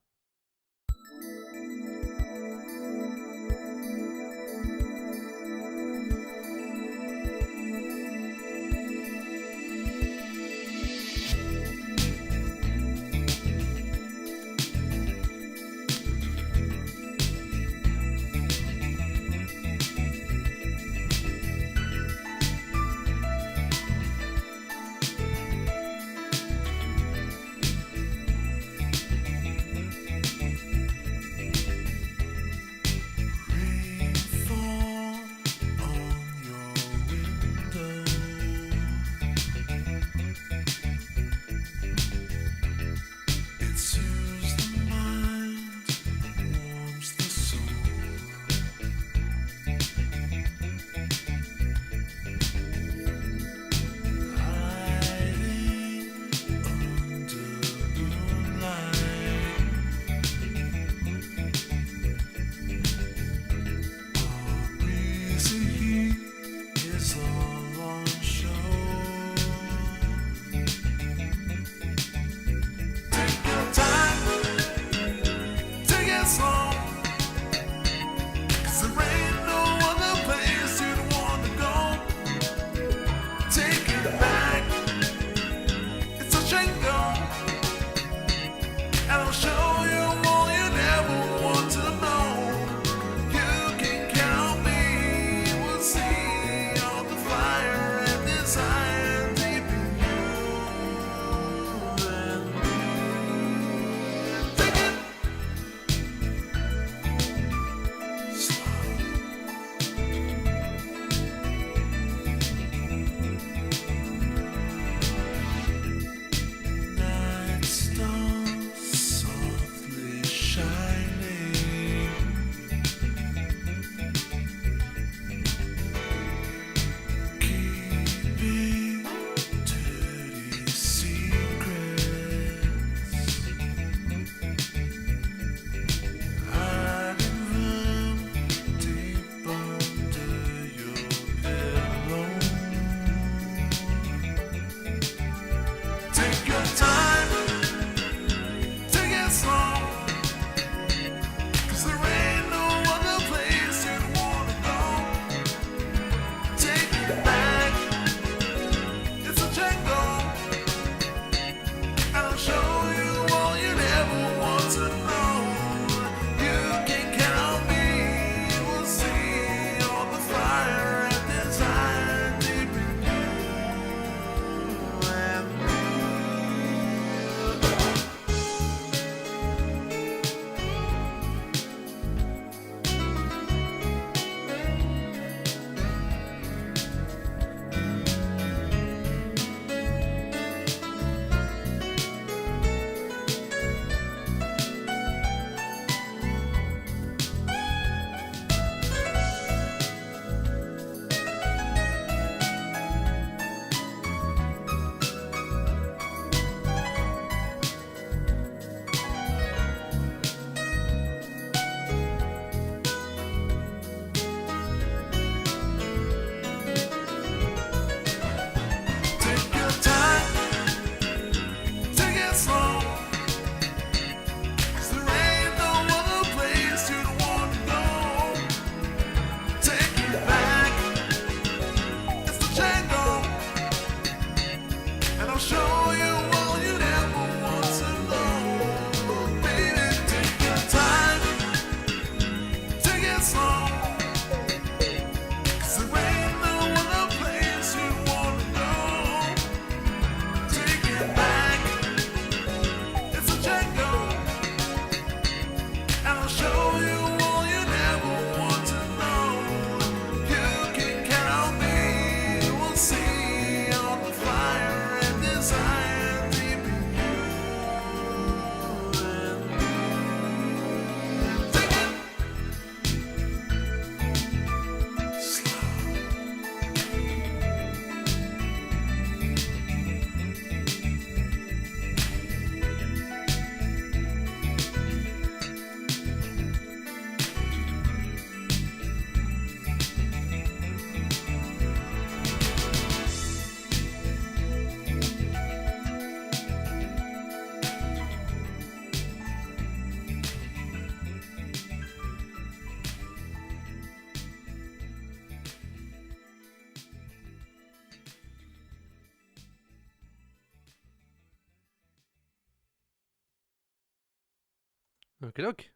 Okay, okay.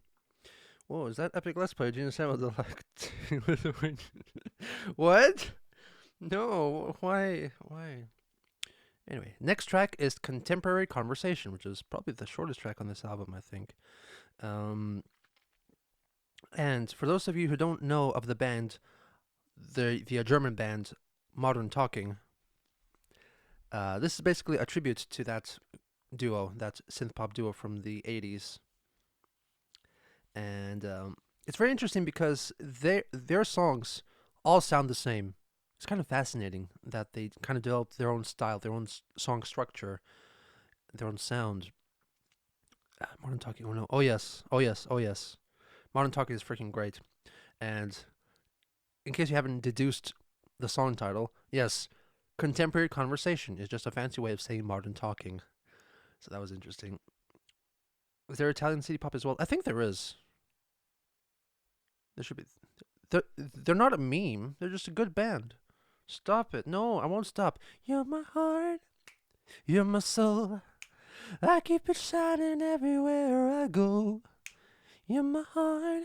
Whoa, is that epic let's play? Geno Samuel the Lithuanian. What? No, why? Why? Anyway, next track is Contemporary Conversation, which is probably the shortest track on this album, I think. Um, and for those of you who don't know of the band, the German band Modern Talking, this is basically a tribute to that duo, that synth pop duo from the 80s. And it's very interesting because their songs all sound the same. It's kind of fascinating that they kind of developed their own style, their own song structure, their own sound. Modern Talking, oh no, oh yes, oh yes, oh yes. Modern Talking is freaking great. And in case you haven't deduced the song title, yes, Contemporary Conversation is just a fancy way of saying Modern Talking. So that was interesting. Is there Italian city pop as well? I think there is. There should be. They're not a meme. They're just a good band. Stop it. No, I won't stop. You're my heart. You're my soul. I keep it shining everywhere I go. You're my heart.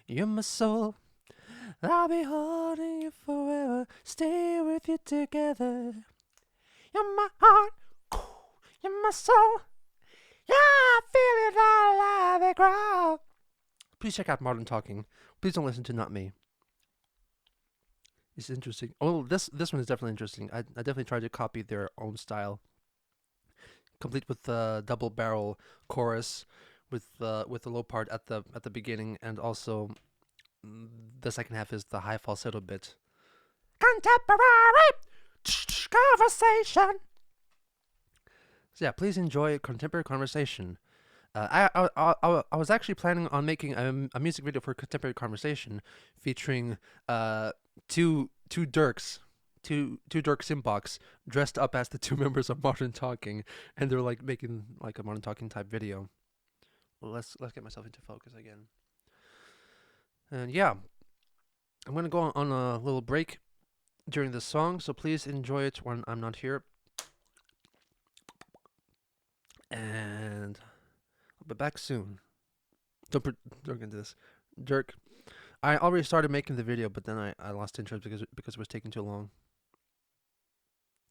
You're my soul. I'll be holding you forever. Stay with you together. You're my heart. You're my soul. Yeah, I feel it all alive and grow. Please check out Modern Talking. Please don't listen to Not Me. It's interesting. Oh, this one is definitely interesting. I definitely tried to copy their own style, complete with the double barrel chorus, with the low part at the beginning, and also the second half is the high falsetto bit. Contemporary conversation. So yeah, please enjoy Contemporary Conversation. I was actually planning on making a music video for Contemporary Conversation featuring two Dirks, two Dirk Simbox dressed up as the two members of Modern Talking, and they're like making like a Modern Talking type video. Well, let's get myself into focus again. And yeah, I'm gonna go on a little break during this song, so please enjoy it when I'm not here. And I'll be back soon. Don't get into this. Dirk, I already started making the video, but then I lost interest because it was taking too long.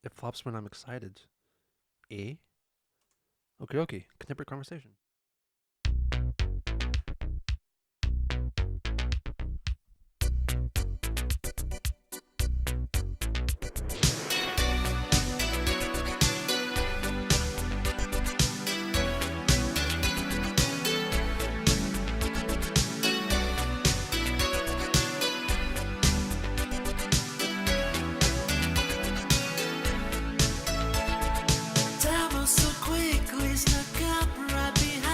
It flops when I'm excited. Eh? Okay. Contemporary Conversation. Time was so quickly snuck up right behind.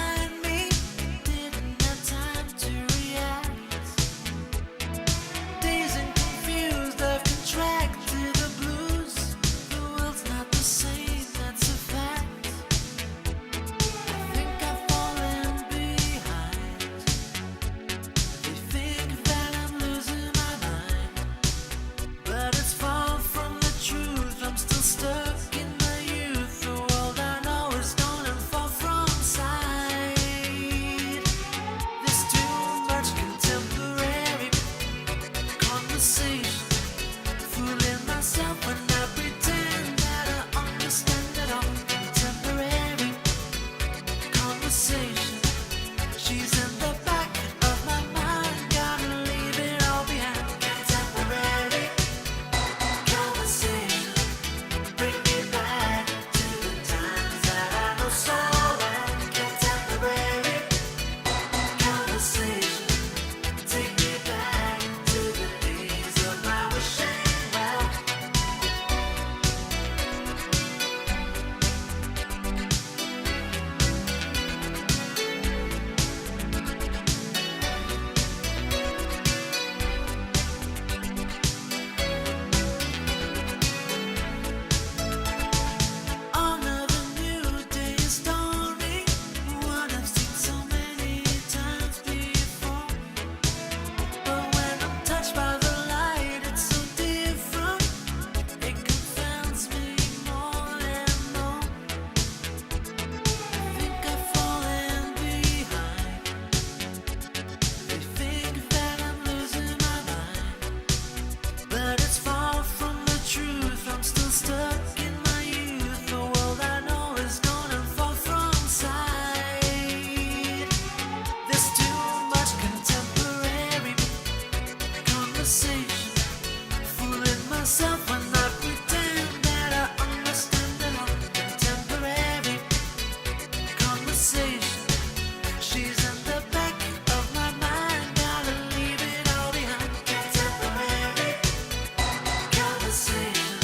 conversation. She's in the back of my mind. Gotta leave it all behind. Contemporary conversation.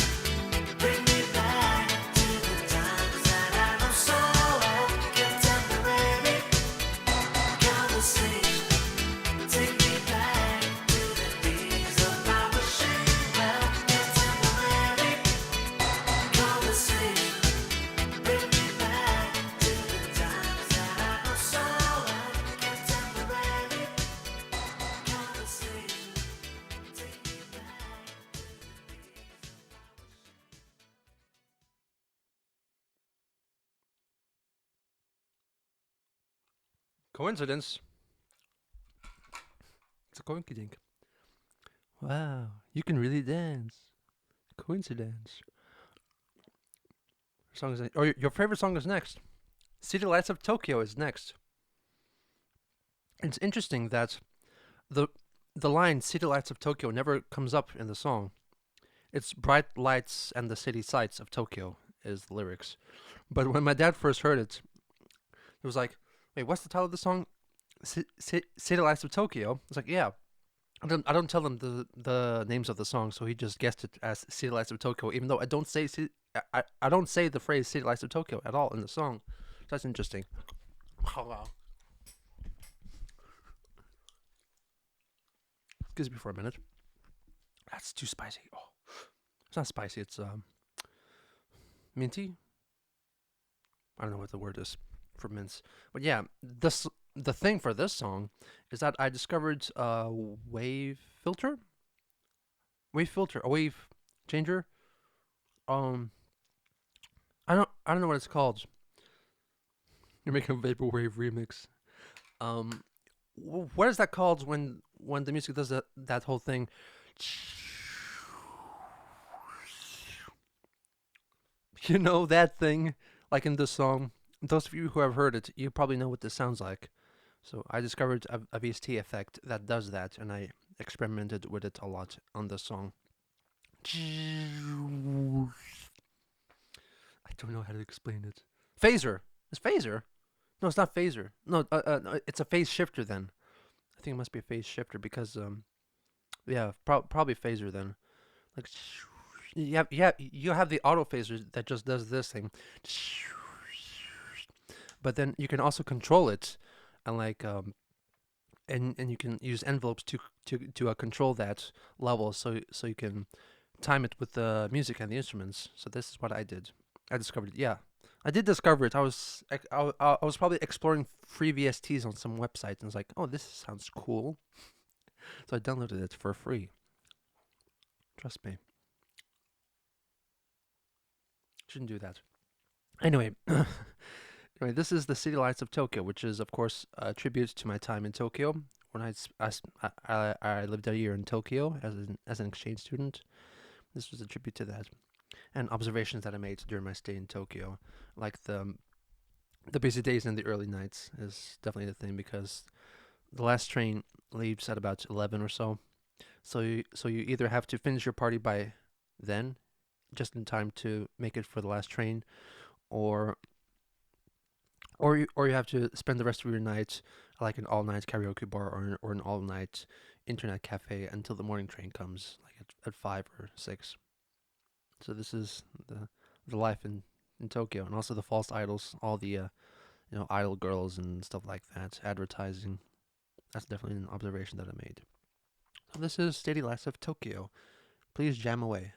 Bring me back to the times that I know so well. Contemporary conversation. Take me back to the days of my wishing well. Contemporary conversation. Bring me back to the times that I know so well. Contemporary conversation. Take me back to the days of my Coincidence? It's a coinky dink. Wow, you can really dance. Coincidence. Song is or your favorite song is next. City Lights of Tokyo is next. It's interesting that the the line City Lights of Tokyo never comes up in the song. It's bright lights and the city sights of Tokyo is the lyrics. But when my dad first heard it, it was like, wait, what's the title of the song? City Lights of Tokyo. It's like, yeah. I don't tell him the names of the song, so he just guessed it as City Lights of Tokyo, even though I don't say I don't say the phrase City Lights of Tokyo at all in the song. That's interesting. Oh wow. Excuse me for a minute. That's too spicy. Oh, it's not spicy. It's minty. I don't know what the word is for mince, but yeah, the thing for this song is that I discovered a wave filter, a wave changer. I don't know what it's called. You're making a vaporwave remix. What is that called when the music does that whole thing? You know that thing, like in this song. Those of you who have heard it, you probably know what this sounds like. So I discovered a VST effect that does that, and I experimented with it a lot on this song. I don't know how to explain it. Phaser. It's phaser. No, it's not phaser. No, no, it's a phase shifter then. I think it must be a phase shifter because yeah, probably phaser then. Like you have the auto phaser that just does this thing. But then you can also control it, and like and you can use envelopes to control that level, so you can time it with the music and the instruments. So this is what I did. I discovered it. Yeah, I did discover it. I was probably exploring free VSTs on some website and was like, oh, this sounds cool. So I downloaded it for free. Trust me. Shouldn't do that. Anyway. Anyway, this is the City Lights of Tokyo, which is, of course, a tribute to my time in Tokyo. When I lived a year in Tokyo as an exchange student. This was a tribute to that, and observations that I made during my stay in Tokyo, like the busy days and the early nights is definitely the thing, because the last train leaves at about 11 or so. So you either have to finish your party by then, just in time to make it for the last train, or you have to spend the rest of your night like an all-night karaoke bar or an all-night internet cafe until the morning train comes, like at 5 or 6. So this is the life in Tokyo, and also the false idols, all the idol girls and stuff like that, advertising. That's definitely an observation that I made. So this is City Lights of Tokyo. Please jam away.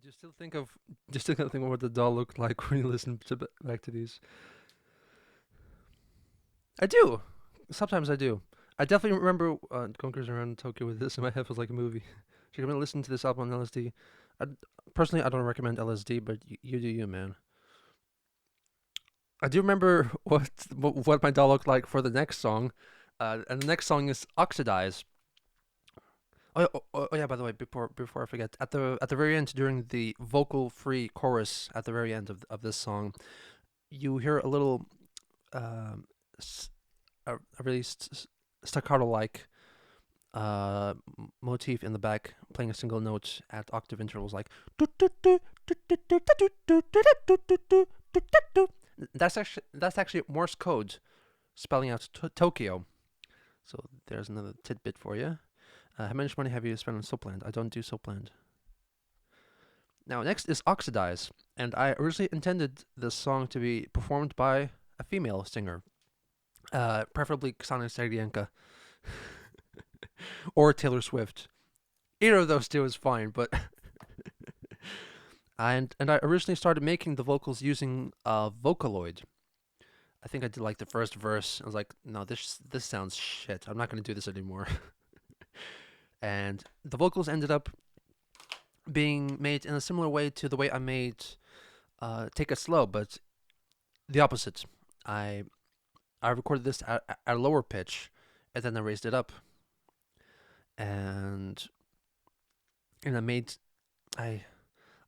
Do you still think of? Do you still think of what the doll looked like when you listen back to these? I do. Sometimes I do. I definitely remember going cruising around Tokyo with this in my head. Was like a movie. So you're gonna listen to this album on LSD. I, personally, I don't recommend LSD, but you do you, man. I do remember what my doll looked like for the next song, and the next song is Oxidize. Oh, yeah. By the way, before I forget, at the very end, during the vocal free chorus at the very end of this song, you hear a little um, s- a really staccato like motif in the back, playing a single note at octave intervals, like that's actually Morse code spelling out Tokyo. So there's another tidbit for you. How much money have you spent on Soapland? I don't do Soapland. Now, next is Oxidize, and I originally intended this song to be performed by a female singer, preferably Ksana Sergyenka or Taylor Swift. Either of those two is fine, but and I originally started making the vocals using Vocaloid. I think I did like the first verse. I was like, no, this sounds shit. I'm not gonna do this anymore. And the vocals ended up being made in a similar way to the way I made Take It Slow, but the opposite. I I recorded this at a lower pitch, and then I raised it up, and and I made I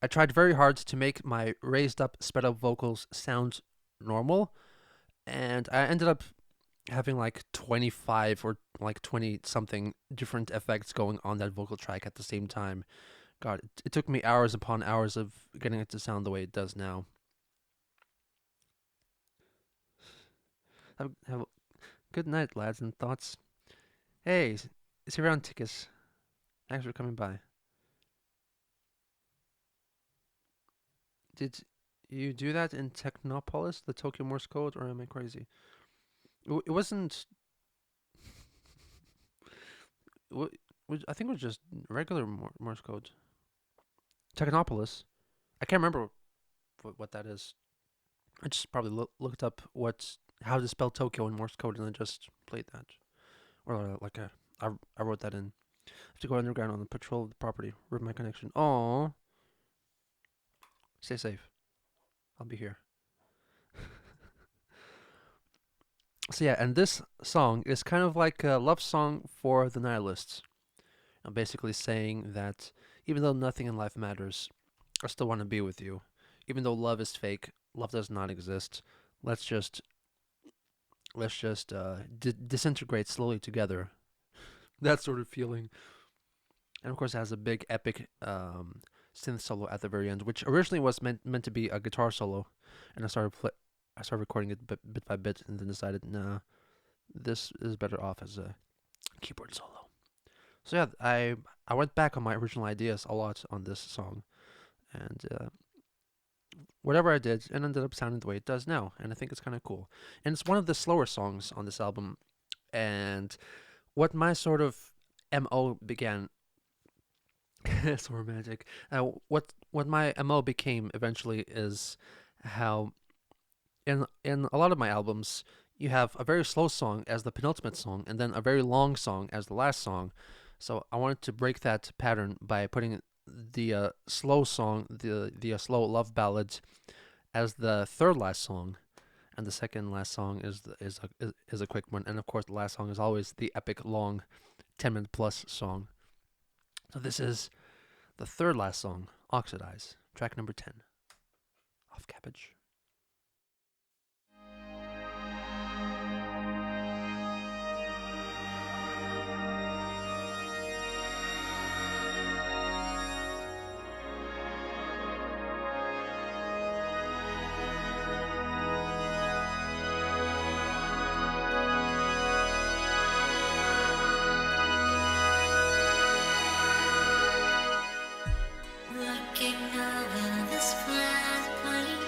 I tried very hard to make my raised up, sped up vocals sound normal, and I ended up having like 25 or like 20 something different effects going on that vocal track at the same time. God, it took me hours upon hours of getting it to sound the way it does now. Have a good night, lads, and thoughts. Hey, it's around Tickets. Thanks for coming by. Did you do that in Technopolis, the Tokyo Morse code, or am I crazy? It wasn't. I think it was just regular Morse code. Technopolis. I can't remember what that is. I just probably looked up how to spell Tokyo in Morse code, and I just played that. Or I wrote that in. I have to go underground on the patrol of the property. Rip my connection. Oh, stay safe. I'll be here. So yeah, and this song is kind of like a love song for the nihilists. I'm basically saying that even though nothing in life matters, I still want to be with you. Even though love is fake, love does not exist. Let's just disintegrate slowly together. That sort of feeling. And of course, it has a big epic synth solo at the very end, which originally was meant to be a guitar solo, and I started recording it bit by bit, and then decided, nah, this is better off as a keyboard solo. So yeah, I went back on my original ideas a lot on this song, and whatever I did, it ended up sounding the way it does now, and I think it's kind of cool. And it's one of the slower songs on this album, and what my sort of MO began. So romantic. What my MO became eventually is how in a lot of my albums you have a very slow song as the penultimate song and then a very long song as the last song. So I wanted to break that pattern by putting the slow song, the slow love ballad, as the third last song, and the second last song is a quick one, and of course the last song is always the epic long, 10-minute plus song. So this is the third last song, Oxidize, track number 10, off Cabbage. Looking over this flat plane,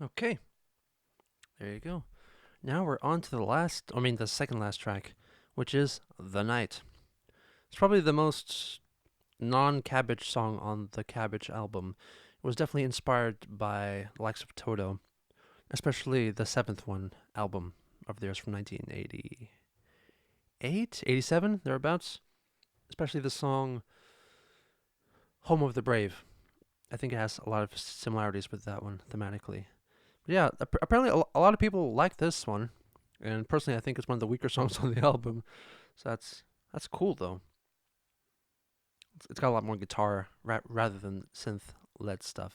Okay, there you go. Now we're on to the second last track, which is The Night. It's probably the most non-Cabbage song on the Cabbage album. It was definitely inspired by the likes of Toto, especially the seventh one album of theirs from 1988, 87, thereabouts. Especially the song Home of the Brave. I think it has a lot of similarities with that one thematically. But yeah, apparently a lot of people like this one, and personally, I think it's one of the weaker songs on the album. So that's cool though. It's got a lot more guitar rather than synth-led stuff.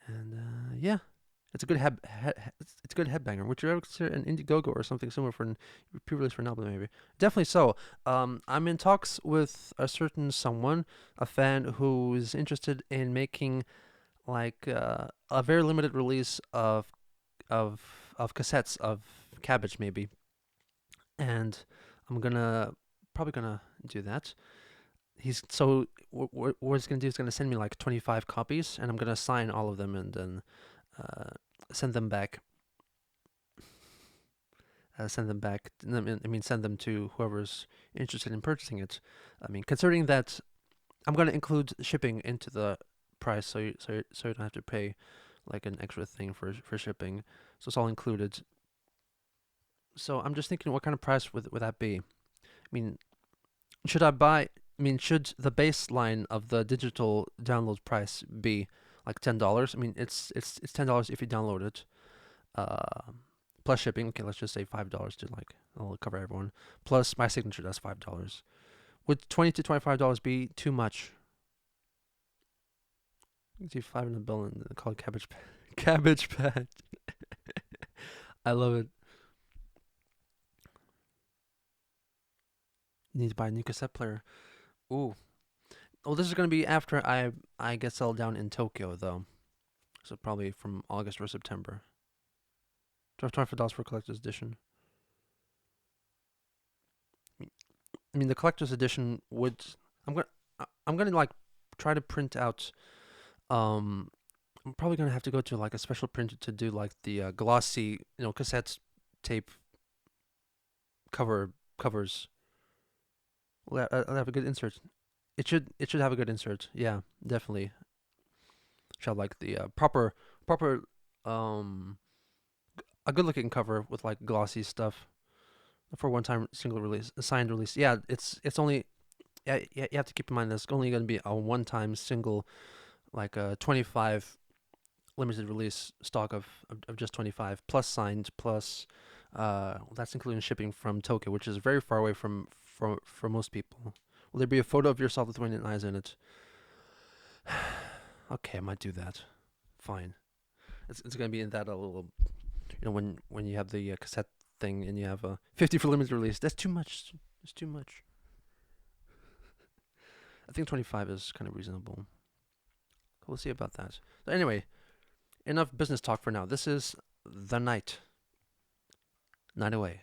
And yeah, it's a good it's a good headbanger. Would you ever consider an Indiegogo or something similar for an pre-release for an album? Maybe, definitely so. I'm in talks with a certain someone, a fan who's interested in making like a very limited release of cassettes of Cabbage, maybe. And I'm gonna probably gonna do that. He's so what he's gonna do is gonna send me like 25 copies, and I'm gonna sign all of them and then send them back. Send them back. I mean, send them to whoever's interested in purchasing it. I mean, considering that I'm gonna include shipping into the price, so you don't have to pay like an extra thing for shipping. So it's all included. So I'm just thinking, what kind of price would that be? I mean, should I buy? I mean, should the baseline of the digital download price be like $10? I mean, it's $10 if you download it, plus shipping. Okay, let's just say $5 to like I'll cover everyone. Plus my signature, that's $5. Would $20 to $25 be too much? You can see five in a bill and call it Cabbage Cabbage Patch. I love it. Need to buy a new cassette player. Ooh. Well, this is gonna be after I get settled down in Tokyo though, so probably from August or September. $25 for collector's edition. I mean, the collector's edition would. I'm gonna like try to print out. I'm probably gonna have to go to like a special printer to do like the glossy, cassette tape covers. I'll have a good insert. It should have a good insert. Yeah, definitely. Should have like the proper um a good looking cover with like glossy stuff for one time single release, a signed release. Yeah, it's only yeah, you have to keep in mind that it's only going to be a one time single, like a 25 limited release stock of just 25 plus signed plus that's including shipping from Tokyo, which is very far away for most people. Will there be a photo of yourself with Lithuanian eyes in it? Okay, I might do that. Fine. It's gonna be in that a little, when you have the cassette thing and you have a 50 for limited release. That's too much. It's too much. I think 25 is kind of reasonable. We'll see about that. So anyway, enough business talk for now. This is The Night. Night Away.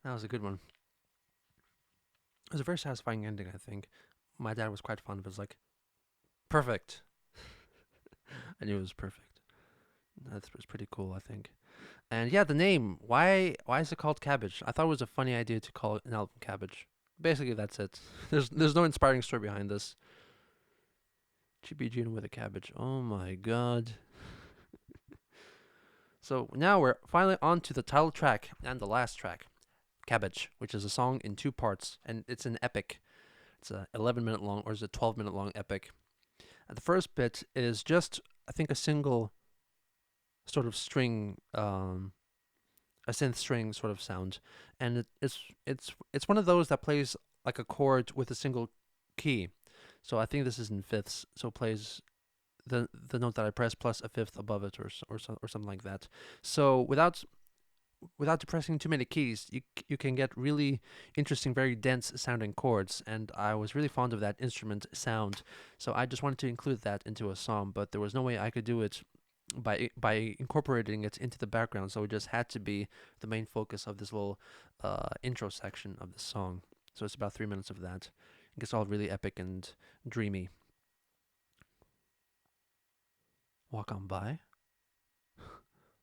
That was a good one. It was a very satisfying ending, I think. My dad was quite fond of it. It was like, perfect. I knew it was perfect. That was pretty cool, I think. And yeah, the name. Why is it called Cabbage? I thought it was a funny idea to call an album Cabbage. Basically, that's it. There's no inspiring story behind this. Chibi Geno with a cabbage. Oh my god. So now we're finally on to the title track and the last track, Cabbage, which is a song in two parts, and it's an epic. It's a 11-minute long, or is it 12-minute long epic. And the first bit is just, I think, a single sort of string, a synth string sort of sound, and it's one of those that plays like a chord with a single key. So I think this is in fifths. So it plays the note that I press plus a fifth above it, or something like that. So without depressing too many keys, you can get really interesting, very dense sounding chords. And I was really fond of that instrument sound, so I just wanted to include that into a song. But there was no way I could do it by incorporating it into the background. So it just had to be the main focus of this little intro section of the song. So it's about 3 minutes of that. It gets all really epic and dreamy. Walk on by.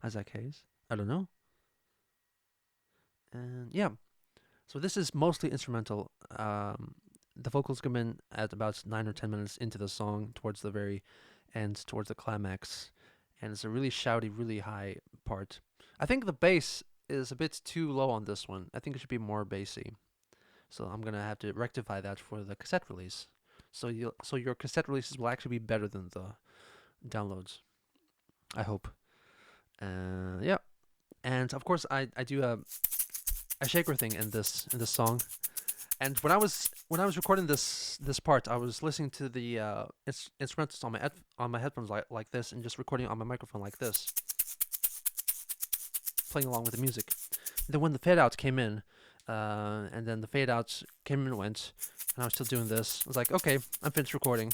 As that case, I don't know. And yeah, so this is mostly instrumental. The vocals come in at about 9 or 10 minutes into the song, towards the very end, towards the climax, and it's a really shouty, really high part. I think the bass is a bit too low on this one. I think it should be more bassy. So I'm gonna have to rectify that for the cassette release. So your cassette releases will actually be better than the downloads. I hope. Yeah, and of course I do a shaker thing in this song. And when I was recording this part, I was listening to the instrumentals on my headphones like this, and just recording on my microphone like this, playing along with the music. And then when the fade outs came in, and then the fade outs came and went, and I was still doing this, I was like, okay, I'm finished recording.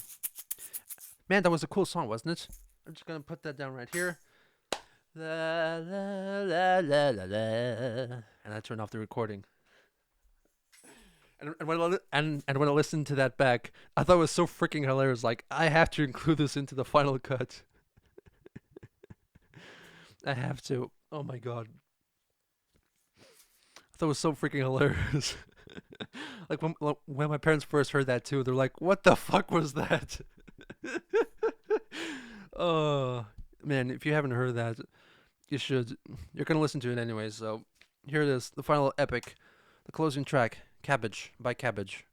Man, that was a cool song, wasn't it? I'm just gonna put that down right here. La, la, la, la, la, la. And I turned off the recording. And when I listened to that back, I thought it was so freaking hilarious. Like, I have to include this into the final cut. I have to. Oh my god. I thought it was so freaking hilarious. Like, when my parents first heard that too, they're like, what the fuck was that? Oh, man, if you haven't heard that, you should. You're gonna listen to it anyway, so here it is, the final epic, the closing track, Cabbage by Cabbage.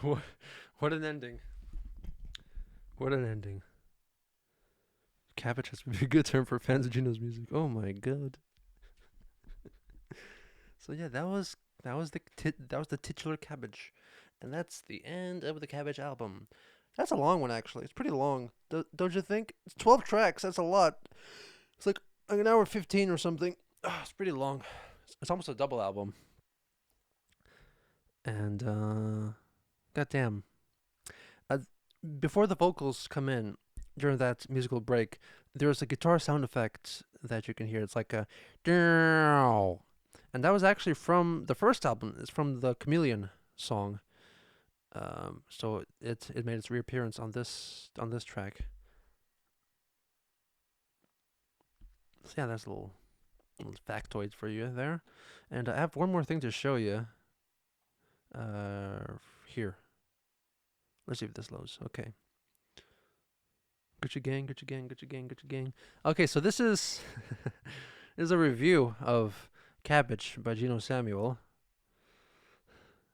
What, what an ending. What an ending. Cabbage has to be a good term for fans of Geno's music. Oh my god. So yeah, that was the titular Cabbage, and that's the end of the Cabbage album. That's a long one actually. It's pretty long. Don't you think? It's 12 tracks. That's a lot. It's like an hour 15 or something. It's pretty long. It's almost a double album. And goddamn. Uh, Before the vocals come in during that musical break, there's a guitar sound effect that you can hear. It's like a "Dow," and that was actually from the first album. It's from the Chameleon song. So it made its reappearance on this track. So yeah, that's a little factoid for you there. And I have one more thing to show you. Here. Let's see if this loads. Okay. Gucci gang, Gucci gang, Gucci gang, Gucci gang. Okay, so this is this is a review of Cabbage by Geno Samuel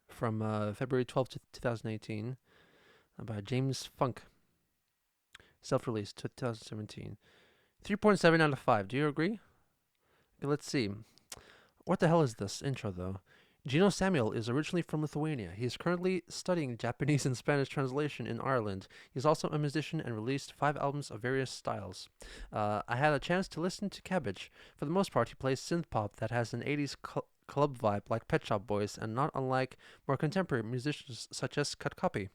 from February 12th, 2018 by James Funk. Self-released 2017. 3.7 out of 5. Do you agree? Okay, let's see. What the hell is this intro though? Geno Samuel is originally from Lithuania. He is currently studying Japanese and Spanish translation in Ireland. He's also a musician and released 5 albums of various styles. I had a chance to listen to Cabbage. For the most part, he plays synth pop that has an 80s club vibe like Pet Shop Boys, and not unlike more contemporary musicians such as Cut Copy.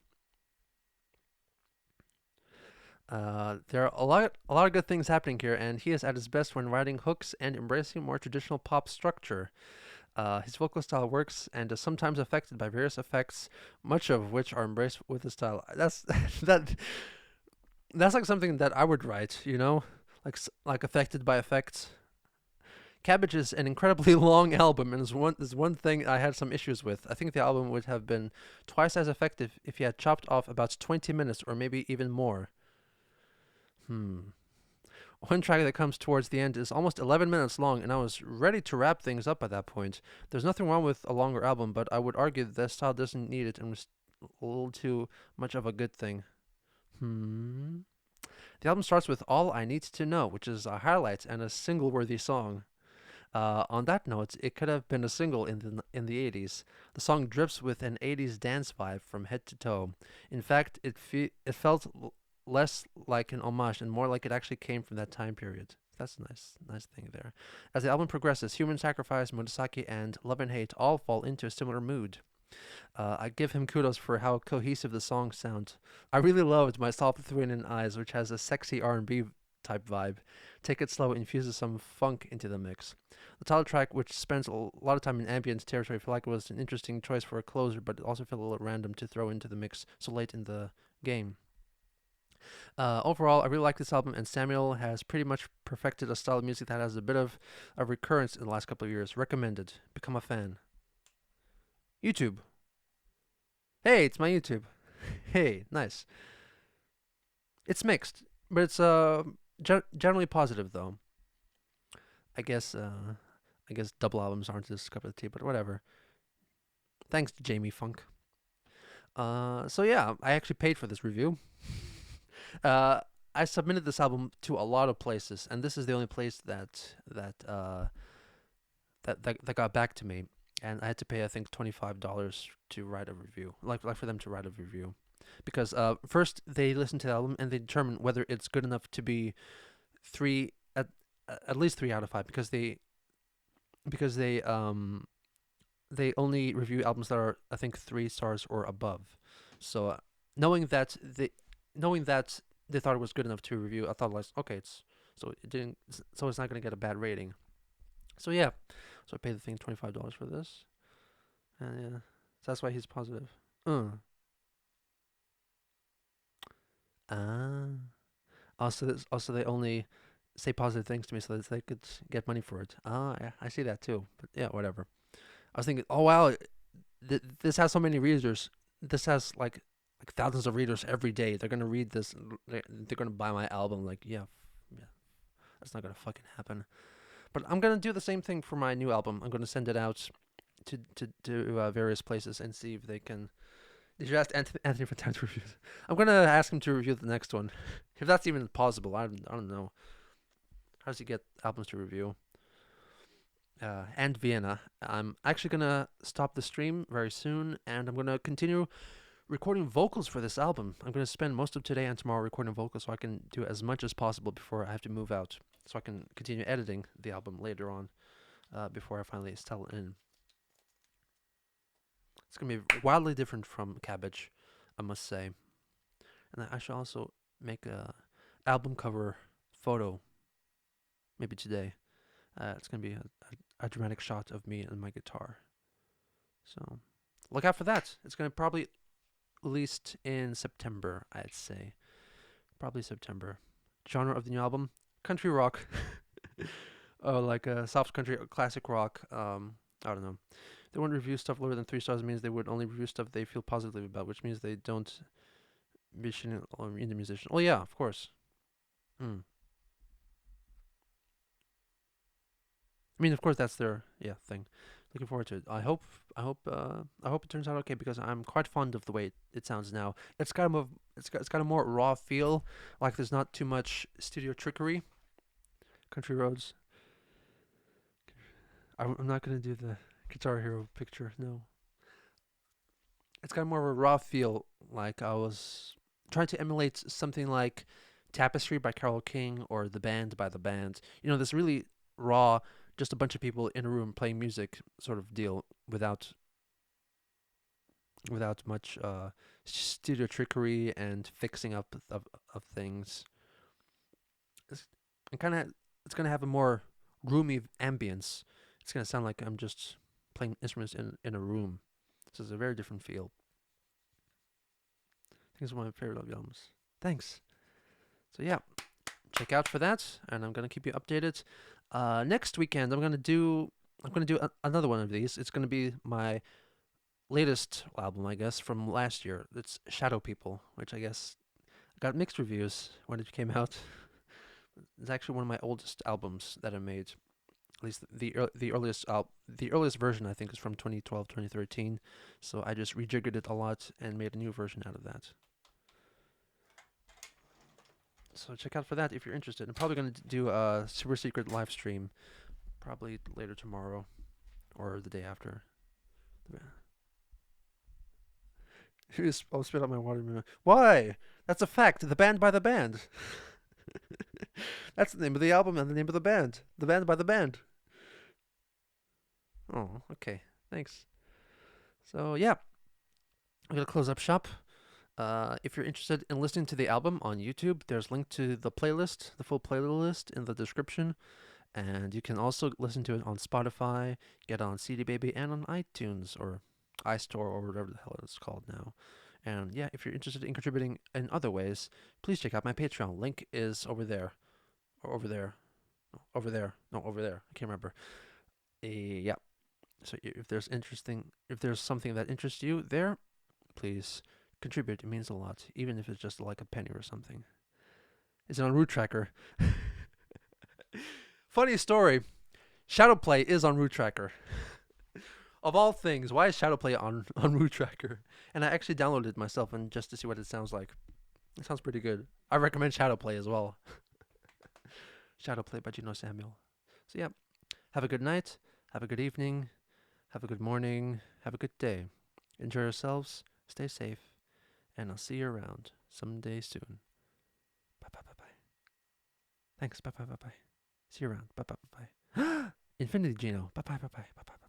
There are a lot of good things happening here, and he is at his best when writing hooks and embracing more traditional pop structure. His vocal style works and is sometimes affected by various effects, much of which are embraced with his style. That's that. That's like something that I would write, you know, like affected by effects. Cabbage is an incredibly long album, and is one thing I had some issues with. I think the album would have been twice as effective if he had chopped off about 20 minutes or maybe even more. One track that comes towards the end is almost 11 minutes long, and I was ready to wrap things up at that point. There's nothing wrong with a longer album, but I would argue that style doesn't need it and was a little too much of a good thing. The album starts with All I Need to Know, which is a highlight and a single worthy song. On that note, it could have been a single in the 80s. The song drips with an 80s dance vibe from head to toe. In fact, it felt less like an homage and more like it actually came from that time period. That's a nice thing there. As the album progresses, Human Sacrifice, Murasaki, and Love and Hate all fall into a similar mood. I give him kudos for how cohesive the songs sound. I really loved My Soft Lithuanian Eyes, which has a sexy R&B type vibe. Take It Slow infuses some funk into the mix. The title track, which spends a lot of time in ambient territory, I feel like it was an interesting choice for a closer, but it also felt a little random to throw into the mix so late in the game. Overall, I really like this album, and Samuel has pretty much perfected a style of music that has a bit of a recurrence in the last couple of years. Recommended. Become a fan. YouTube. Hey, it's my YouTube. Hey, nice. It's mixed, but it's generally positive though. I guess double albums aren't his cup of tea, but whatever. Thanks to Jamie Funk. So yeah, I actually paid for this review. Uh, I submitted this album to a lot of places, and this is the only place that got back to me. And I had to pay, I think, $25 to write a review, like for them to write a review, because first they listen to the album and they determine whether it's good enough to be three at least 3 out of 5, because they only review albums that are, I think, 3 stars or above. So knowing that they thought it was good enough to review, I thought like, okay, it's not gonna get a bad rating. So yeah, so I paid the thing $25 for this, and yeah, so that's why he's positive. Ah. Also they only say positive things to me so that they could get money for it. Ah, yeah, I see that too. But yeah, whatever. I was thinking, oh wow, this has so many readers. This has like thousands of readers every day. They're gonna read this. They're gonna buy my album. Like, yeah, yeah, that's not gonna fucking happen. But I'm gonna do the same thing for my new album. I'm gonna send it out to various places and see if they can Did you ask Anthony for time to review? I'm gonna ask him to review the next one, if that's even possible. I don't know. How does he get albums to review? And Vienna. I'm actually gonna stop the stream very soon, and I'm gonna continue recording vocals for this album. I'm gonna spend most of today and tomorrow recording vocals, so I can do as much as possible before I have to move out, so I can continue editing the album later on, before I finally settle in. It's gonna be wildly different from Cabbage, I must say. And I should also make a album cover photo, maybe today. It's gonna be a dramatic shot of me and my guitar. So look out for that. It's gonna probably released in September, I'd say. Probably September. Genre of the new album: country rock. Like a soft country, classic rock. I don't know. They won't review stuff lower than 3 stars. Means they would only review stuff they feel positively about, which means they don't mission or indie musician. Oh yeah, of course. I mean, of course, that's their thing. Looking forward to it. I hope it turns out okay, because I'm quite fond of the way it sounds now. It's got a more raw feel. Like there's not too much studio trickery. Country Roads. I'm not gonna do the Guitar Hero picture. No. It's got more of a raw feel. Like I was trying to emulate something like Tapestry by Carole King or The Band by The Band. This really raw, just a bunch of people in a room playing music sort of deal, without much studio trickery and fixing up of things. It's it's gonna have a more roomy ambience. It's gonna sound like I'm just playing instruments in a room. So it's a very different feel. I think it's one of my favorite albums. Thanks. So yeah, check out for that, and I'm gonna keep you updated. Next weekend I'm gonna do another one of these. It's gonna be my latest album, I guess, from last year. It's Shadow People, which I guess got mixed reviews when it came out. It's actually one of my oldest albums that I made. At least the earliest version, I think, is from 2012, 2013. So I just rejiggered it a lot and made a new version out of that. So check out for that if you're interested. I'm probably going to do a super secret live stream, probably later tomorrow or the day after. I'll spit out my watermelon. Why? That's a fact. The Band by the Band. That's the name of the album and the name of the band. The Band by the Band. Oh, okay. Thanks. So yeah, I'm gonna close up shop. If you're interested in listening to the album on YouTube, there's a link to the playlist, the full playlist in the description. And you can also listen to it on Spotify, get on CD Baby, and on iTunes or iStore or whatever the hell it's called now. And yeah, if you're interested in contributing in other ways, please check out my Patreon. Link is over there. Or over there. No, over there. No, over there. I can't remember. Yeah. So if there's something that interests you there, please contribute. It means a lot, even if it's just like a penny or something. It's on Root Tracker. Funny story. Shadowplay is on Root Tracker. Of all things, why is Shadowplay on Root Tracker? And I actually downloaded it myself and just to see what it sounds like. It sounds pretty good. I recommend Shadowplay as well. Shadowplay by Geno Samuel. So yeah, have a good night, have a good evening, have a good morning, have a good day. Enjoy yourselves, stay safe, and I'll see you around someday soon. Bye bye bye bye. Thanks. Bye bye bye bye. See you around. Bye bye bye bye. Infinity Geno. Bye bye bye bye bye bye.